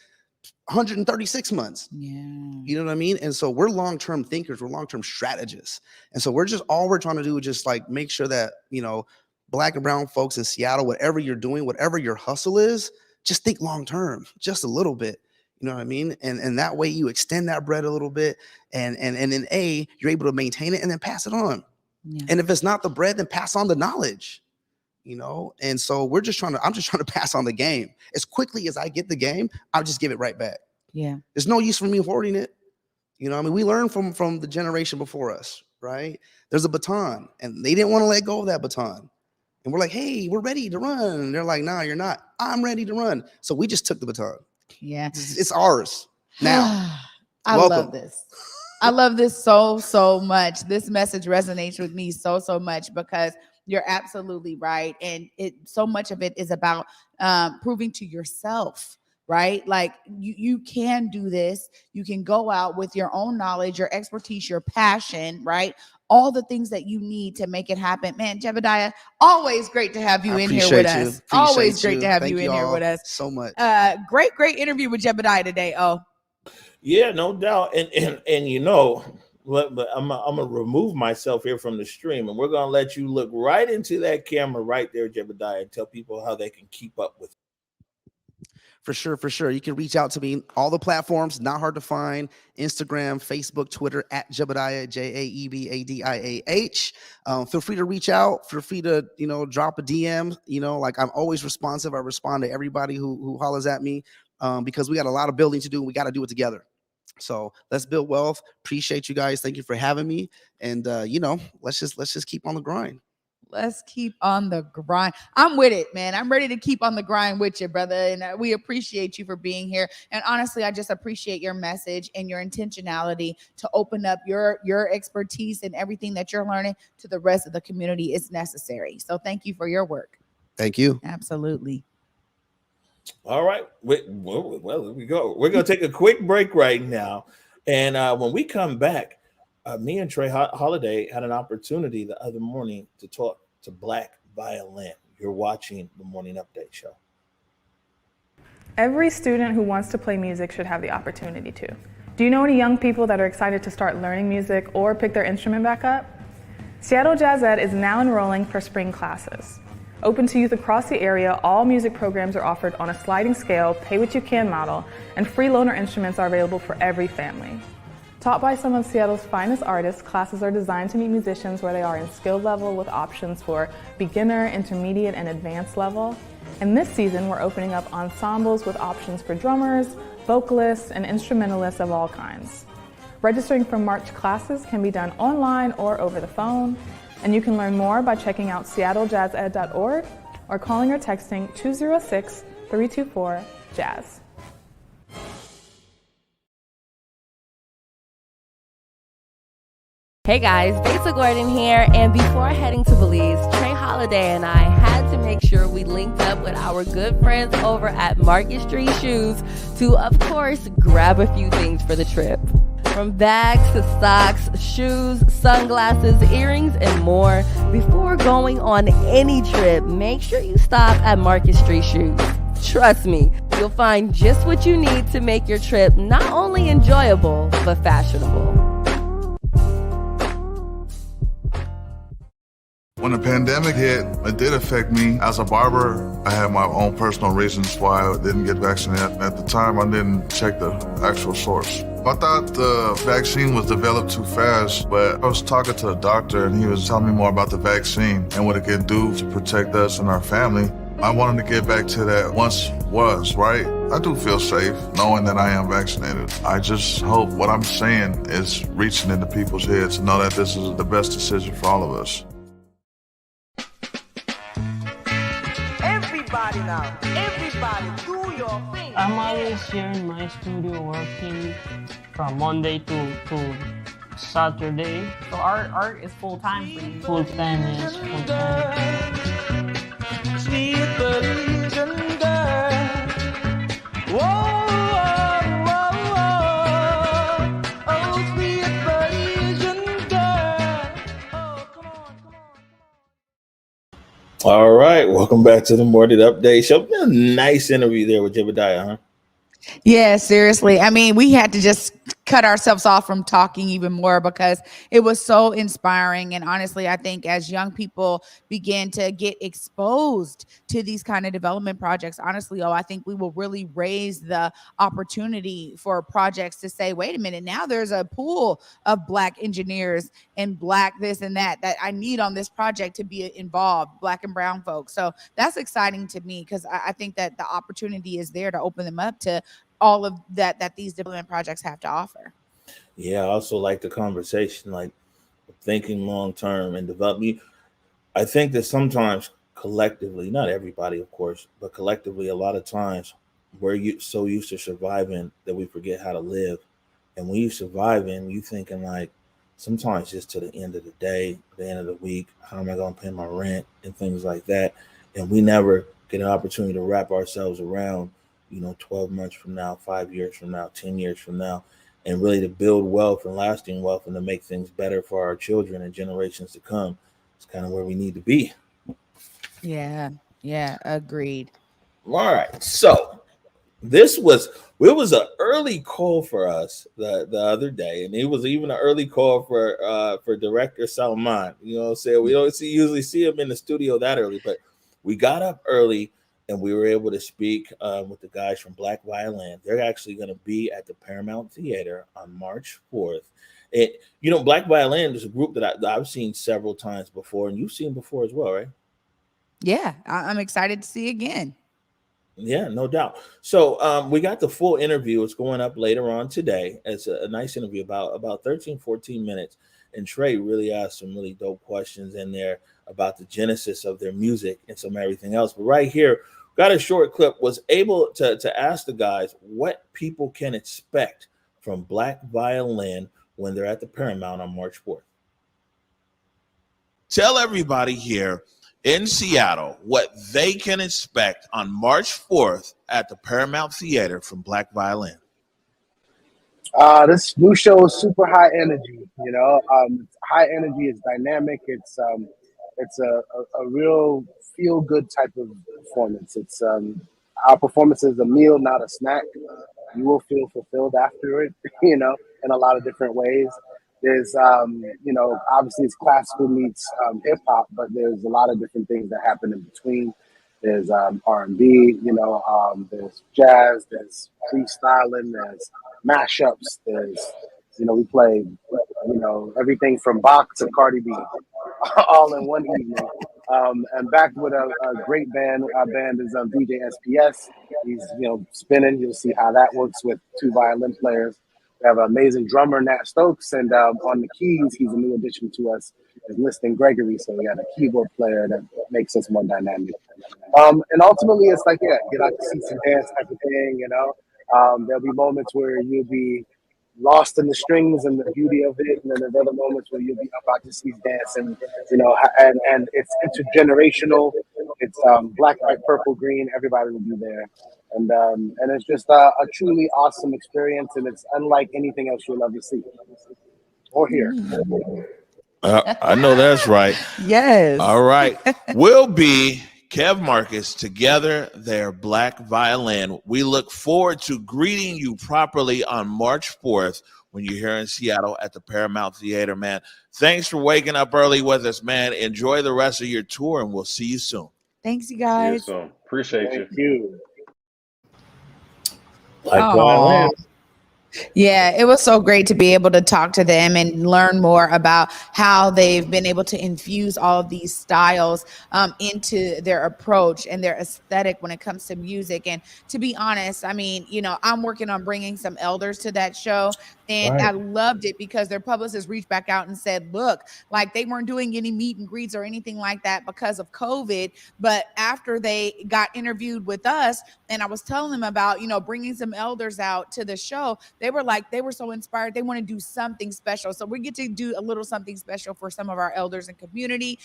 O: 136 months?
C: Yeah.
O: You know what I mean? And so we're long-term thinkers, we're long-term strategists. And so we're trying to do is just, like, make sure that, you know, Black and brown folks in Seattle, whatever you're doing, whatever your hustle is, just think long-term, just a little bit. You know what I mean? And that way you extend that bread a little bit, and then you're able to maintain it and then pass it on.
C: Yeah.
O: And if it's not the bread, then pass on the knowledge, you know? And so I'm just trying to pass on the game. As quickly as I get the game, I'll just give it right back.
C: Yeah.
O: There's no use for me hoarding it. You know, I mean, we learned from the generation before us, right? There's a baton, and they didn't want to let go of that baton. And we're like, hey, we're ready to run. And they're like, nah, you're not. I'm ready to run. So we just took the baton.
C: Yeah.
O: It's ours now.
C: I
O: Welcome.
C: love this. I love this so much. This message resonates with me so much, because you're absolutely right. And so much of it is about proving to yourself, right? Like, you can do this. You can go out with your own knowledge, your expertise, your passion, right? All the things that you need to make it happen. Man, Jaebadiah, always great to have you in here with us. Always great to have you in here with us.
O: So much.
C: Great interview with Jaebadiah today. Oh,
D: yeah, no doubt. And you know, but I'm gonna remove myself here from the stream, and we're gonna let you look right into that camera right there, Jaebadiah, and tell people how they can keep up with you.
O: For sure. You can reach out to me. All the platforms, not hard to find. Instagram, Facebook, Twitter, at Jaebadiah, Jaebadiah. Feel free to reach out. Feel free to, you know, drop a DM. You know, like, I'm always responsive. I respond to everybody who hollers at me, because we got a lot of building to do, and we got to do it together. So let's build wealth. Appreciate you guys. Thank you for having me. And, you know, let's just keep on the grind.
C: let's keep on the grind. I'm with it, man. I'm ready to keep on the grind with you, brother. And we appreciate you for being here. And honestly, I just appreciate your message and your intentionality to open up your expertise and everything that you're learning to the rest of the community. It's necessary. So thank you for your work.
O: Thank you.
C: Absolutely.
D: All right. Well, there we go. We're going to take a quick break right now. And when we come back, me and Trey Holiday had an opportunity the other morning to talk to Black Violin. You're watching the Morning Update Show.
P: Every student who wants to play music should have the opportunity to. Do you know any young people that are excited to start learning music or pick their instrument back up? Seattle Jazz Ed is now enrolling for spring classes. Open to youth across the area, all music programs are offered on a sliding scale, pay-what-you-can model, and free loaner instruments are available for every family. Taught by some of Seattle's finest artists, classes are designed to meet musicians where they are in skill level with options for beginner, intermediate, and advanced level. And this season, we're opening up ensembles with options for drummers, vocalists, and instrumentalists of all kinds. Registering for March classes can be done online or over the phone, and you can learn more by checking out seattlejazzed.org or calling or texting 206-324-JAZZ.
M: Hey guys, Basic Gordon here, and before heading to Belize, Trey Holiday and I had to make sure we linked up with our good friends over at Market Street Shoes to, of course, grab a few things for the trip. From bags to socks, shoes, sunglasses, earrings, and more. Before going on any trip, make sure you stop at Market Street Shoes. Trust me, you'll find just what you need to make your trip not only enjoyable, but fashionable.
N: When the pandemic hit, it did affect me. As a barber, I had my own personal reasons why I didn't get vaccinated. At the time, I didn't check the actual source. I thought the vaccine was developed too fast, but I was talking to a doctor and he was telling me more about the vaccine and what it can do to protect us and our family. I wanted to get back to that once was, right? I do feel safe knowing that I am vaccinated. I just hope what I'm saying is reaching into people's heads to know that this is the best decision for all of us.
J: Everybody now, everybody do your thing.
K: I'm always here in my studio working from Monday to Saturday.
L: So art is full time for you.
K: Full time, yes, full time.
J: Sweet Belizean girl. Whoa, whoa, whoa, whoa. Oh, sweet Belizean girl. Oh, come on.
D: All right, welcome back to the Morning Update Show. A nice interview there with Jaebadiah, huh?
C: Yeah, seriously. I mean, we had to just cut ourselves off from talking even more because it was so inspiring. And honestly, I think as young people begin to get exposed to these kind of development projects, honestly, I think we will really raise the opportunity for projects to say, wait a minute, now there's a pool of Black engineers and Black this and that I need on this project to be involved, Black and brown folks. So that's exciting to me because I think that the opportunity is there to open them up to all of that these development projects have to offer.
D: Yeah, I also like the conversation, like thinking long term and development. I think that sometimes collectively, not everybody, of course, but collectively, a lot of times we're so used to surviving that we forget how to live. And when you surviving, you thinking like sometimes just to the end of the day, the end of the week, how am I going to pay my rent and things like that? And we never get an opportunity to wrap ourselves around, 12 months from now, 5 years from now, 10 years from now, and really to build wealth and lasting wealth and to make things better for our children and generations to come. It's kind of where we need to be.
C: Yeah, agreed.
D: All right. So it was an early call for us the other day, and it was even an early call for director Salman. You know what I'm saying? We don't usually see him in the studio that early, but we got up early and we were able to speak with the guys from Black Violin. They're actually going to be at the Paramount Theater on March 4th. Black Violin is a group that I've seen several times before, and you've seen before as well, right?
C: Yeah, I'm excited to see again.
D: Yeah, no doubt. So we got the full interview. It's going up later on today. It's a nice interview about 13, 14 minutes. And Trey really asked some really dope questions in there about the genesis of their music and some everything else. But right here, got a short clip, was able to ask the guys what people can expect from Black Violin when they're at the Paramount on March 4th. Tell everybody here in Seattle what they can expect on March 4th at the Paramount Theater from Black Violin.
Q: This new show is super high energy, high energy, it's dynamic, it's a real feel good type of performance. It's our performance is a meal, not a snack. You will feel fulfilled after it, in a lot of different ways. There's, obviously it's classical meets hip hop, but there's a lot of different things that happen in between. There's R&B, there's jazz, there's freestyling, there's mashups, there's, we play, everything from Bach to Cardi B, all in one evening. And back with a great band. Our band is DJ SPS. He's, spinning. You'll see how that works with two violin players. We have an amazing drummer, Nat Stokes, and on the keys, he's a new addition to us, is Liston Gregory. So we got a keyboard player that makes us more dynamic. And ultimately, it's like, get out to see some dance type of thing, There'll be moments where you'll be lost in the strings and the beauty of it, and then there's other moments where you'll be about to see dance, and and it's intergenerational. It's black, white, purple, green. Everybody will be there, and it's just a truly awesome experience, and it's unlike anything else you'll ever see or hear.
D: I know that's right.
C: Yes.
D: All right. We'll be Kev Marcus together, their Black Violin. We look forward to greeting you properly on March 4th when you're here in Seattle at the Paramount Theater, man. Thanks for waking up early with us, man. Enjoy the rest of your tour, and we'll see you soon.
C: Thank you, guys.
R: See you soon. Appreciate
Q: Thank you.
D: Black Violin.
C: Yeah, it was so great to be able to talk to them and learn more about how they've been able to infuse all of these styles into their approach and their aesthetic when it comes to music. And to be honest, I mean, I'm working on bringing some elders to that show. And I
D: Right.
C: loved it because their publicist reached back out and said, look, like they weren't doing any meet and greets or anything like that because of COVID. But after they got interviewed with us, and I was telling them about, bringing some elders out to the show, they were like, they were so inspired. They want to do something special. So we get to do a little something special for some of our elders and community.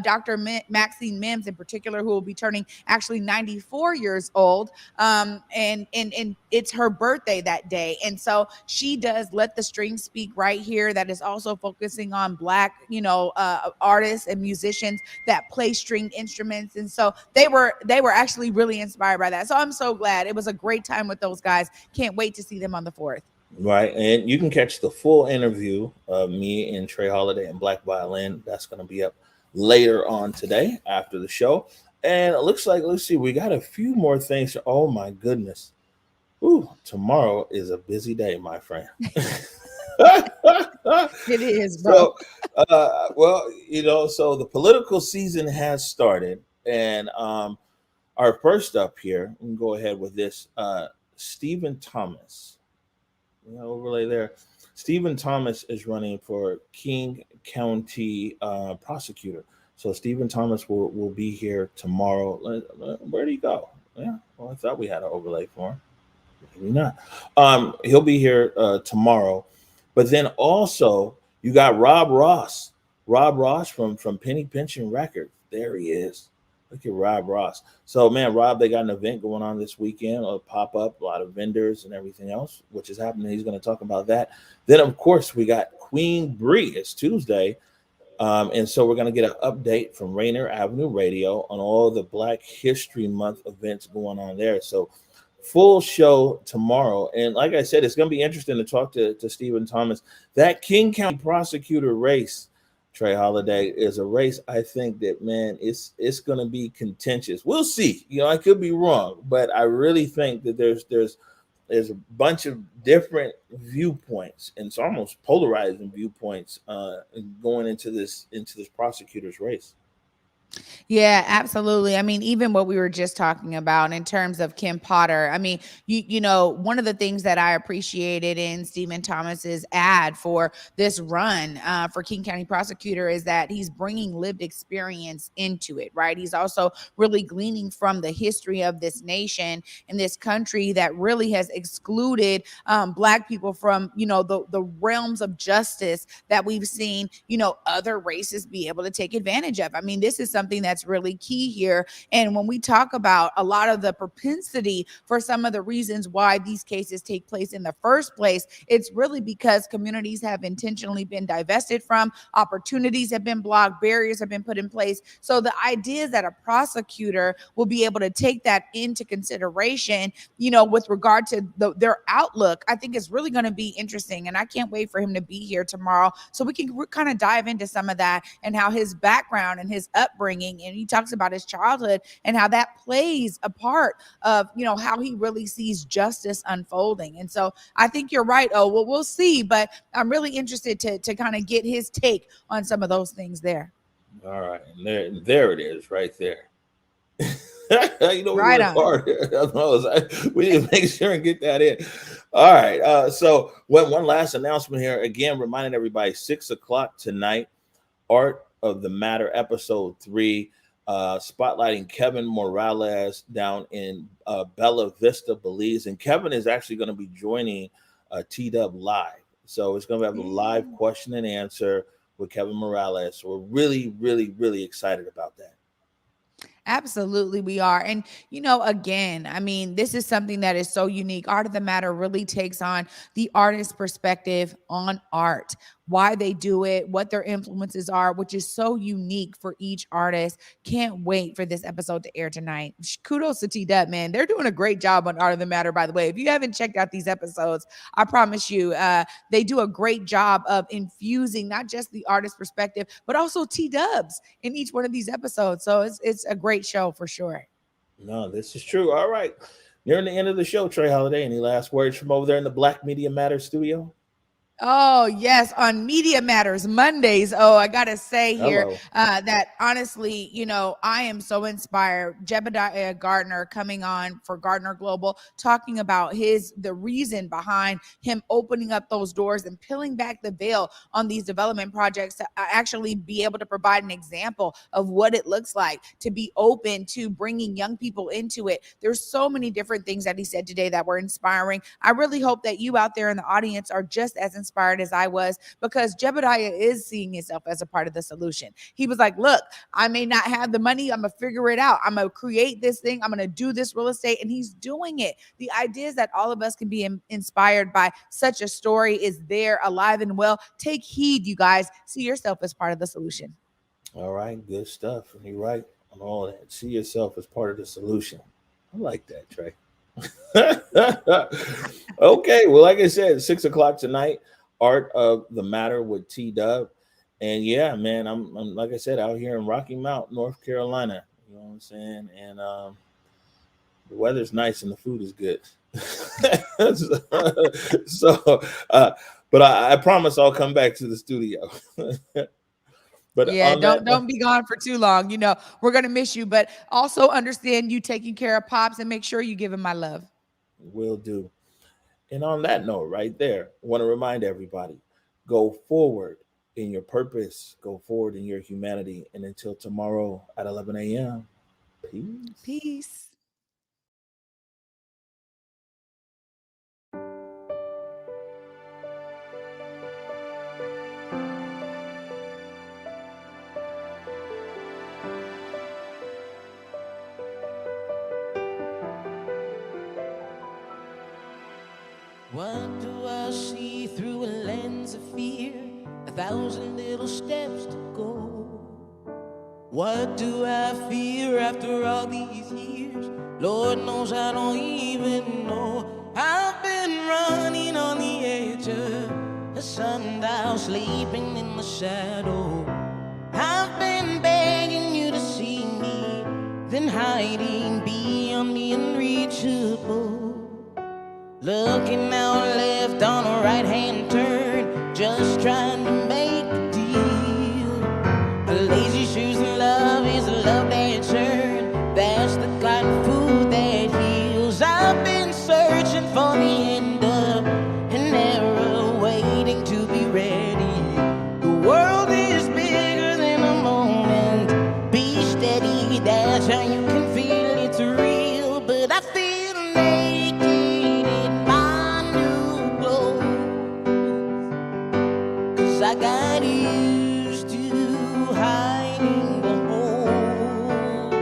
C: Dr. Maxine Mims in particular, who will be turning actually 94 years old. And it's her birthday that day. And so she does Let the Strings Speak right here. That is also focusing on Black, artists and musicians that play string instruments. And so they were actually really inspired by that. So I'm so glad. It was a great time with those guys. Can't wait to see them on the 4th.
D: Right. And you can catch the full interview of me and Trey Holiday and Black Violin. That's going to be up later on today after the show. And it looks like, let's see, we got a few more things. Oh, my goodness. Ooh, tomorrow is a busy day, my friend.
C: It is, bro.
D: So, so the political season has started. And our first up here, we can go ahead with this. Stephen Thomas. Overlay there. Stephen Thomas is running for King County prosecutor. So Stephen Thomas will be here tomorrow. Where'd he go? Yeah, well, I thought we had an overlay for him. Maybe not. He'll be here tomorrow. But then also you got Rob Ross. Rob Ross from Penny Pension Records. There he is. Look at Rob Ross. So, man, Rob, they got an event going on this weekend, a pop-up, a lot of vendors and everything else, which is happening. He's going to talk about that. Then, of course, we got Queen Bree. It's Tuesday. And so we're going to get an update from Rainier Avenue Radio on all the Black History Month events going on there. So full show tomorrow. And like I said, it's going to be interesting to talk to Stephen Thomas. That King County prosecutor race, Trey Holiday, is a race I think that, man, it's going to be contentious. We'll see. I could be wrong, but I really think that there's a bunch of different viewpoints, and it's almost polarizing viewpoints going into this prosecutor's race.
C: Yeah, absolutely. I mean, even what we were just talking about in terms of Kim Potter. I mean, one of the things that I appreciated in Stephen Thomas's ad for this run for King County prosecutor is that he's bringing lived experience into it, right? He's also really gleaning from the history of this nation and this country that really has excluded Black people from, the realms of justice that we've seen, other races be able to take advantage of. I mean, this is something that's really key here. And when we talk about a lot of the propensity for some of the reasons why these cases take place in the first place, it's really because communities have intentionally been divested from, opportunities have been blocked, barriers have been put in place. So the idea is that a prosecutor will be able to take that into consideration, with regard to their outlook, I think is really going to be interesting. And I can't wait for him to be here tomorrow so we can kind of dive into some of that and how his background and his upbringing, and he talks about his childhood and how that plays a part of, how he really sees justice unfolding. And so I think you're right. Oh, well, we'll see, but I'm really interested to kind of get his take on some of those things there.
D: All right. And there it is right there. We
C: right
D: worked hard. We need to make sure and get that in. All right. So one last announcement here. Again, reminding everybody, 6:00 tonight, Art of the Matter, episode 3, spotlighting Kevin Morales down in Bella Vista, Belize. And Kevin is actually going to be joining T-Dub live. So it's going to have a live question and answer with Kevin Morales. So we're really, really, really excited about that.
C: Absolutely, we are. And, again, I mean, this is something that is so unique. Art of the Matter really takes on the artist's perspective on art, why they do it, what their influences are, which is so unique for each artist. Can't wait for this episode to air tonight. Kudos to T-Dub, man. They're doing a great job on Art of the Matter, by the way. If you haven't checked out these episodes, I promise you, they do a great job of infusing not just the artist's perspective, but also T-Dub's in each one of these episodes. So it's a great show for sure.
D: No, this is true. All right. Nearing the end of the show, Trey Holiday. Any last words from over there in the Black Media Matters studio?
C: Oh, yes, on Media Matters Mondays. Oh, I got to say here
D: Hello.
C: that honestly, I am so inspired. Jaebadiah Gardner coming on for Gardner Global, talking about the reason behind him opening up those doors and peeling back the veil on these development projects to actually be able to provide an example of what it looks like to be open to bringing young people into it. There's so many different things that he said today that were inspiring. I really hope that you out there in the audience are just as inspired as I was, because Jaebadiah is seeing himself as a part of the solution. He was like, look, I may not have the money. I'm going to figure it out. I'm going to create this thing. I'm going to do this real estate. And he's doing it. The idea is that all of us can be inspired by such a story is there, alive and well. Take heed, you guys. See yourself as part of the solution.
D: All right. Good stuff. You're right on all that. See yourself as part of the solution. I like that, Trey. Okay. Well, like I said, 6 o'clock tonight, Art of the Matter with T-Dub. And yeah, man, I'm like I said, out here in Rocky Mount, North Carolina. You know what I'm saying? And the weather's nice and the food is good. But I promise I'll come back to the studio. But
C: yeah, don't be gone for too long. We're gonna miss you, but also understand you taking care of Pops and make sure you give him my love.
D: Will do. And on that note, right there, I want to remind everybody: go forward in your purpose, go forward in your humanity, and until tomorrow at 11 a.m. Peace.
C: Peace.
J: What do I see through a lens of fear? 1,000 little steps to go. What do I fear after all these years? Lord knows I don't even know. I've been running on the edge of a sundial, sleeping in the shadow. I've been begging you to see me, then hiding beyond the unreachable. Looking out left on a right-hand turn, just trying to make a deal. A lazy shoes and love is a love that churn. That's the kind of food that heals. I've been searching for the end of an era, waiting to be ready. The world is bigger than a moment. Be steady, that's how you can feel it's real. But I feel naked in my new clothes, 'cause I got used to hiding the holes.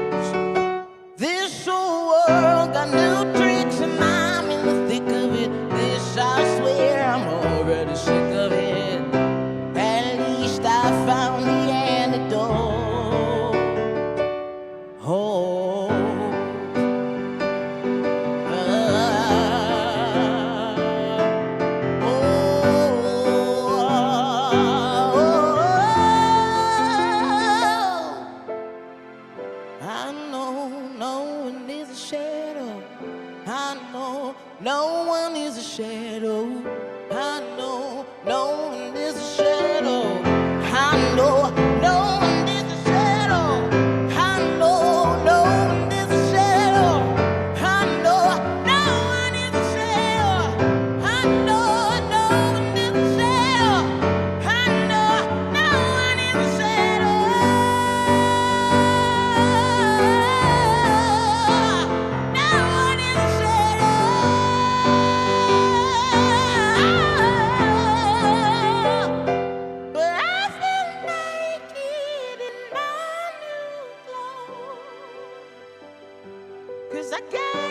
J: This old world got new tricks and I'm in the thick of it. This I swear I'm already sick of it. At least I found the antidote. Oh. I know no one is a shadow. I know no one is a shadow. I know no one is a shadow. I know no one is a shadow. I know no one is a shadow. I know no one is a shadow. I know no one is a shadow. I know no one is a shadow. No one is a shadow. But I feel naked in my new clothes, 'cause I got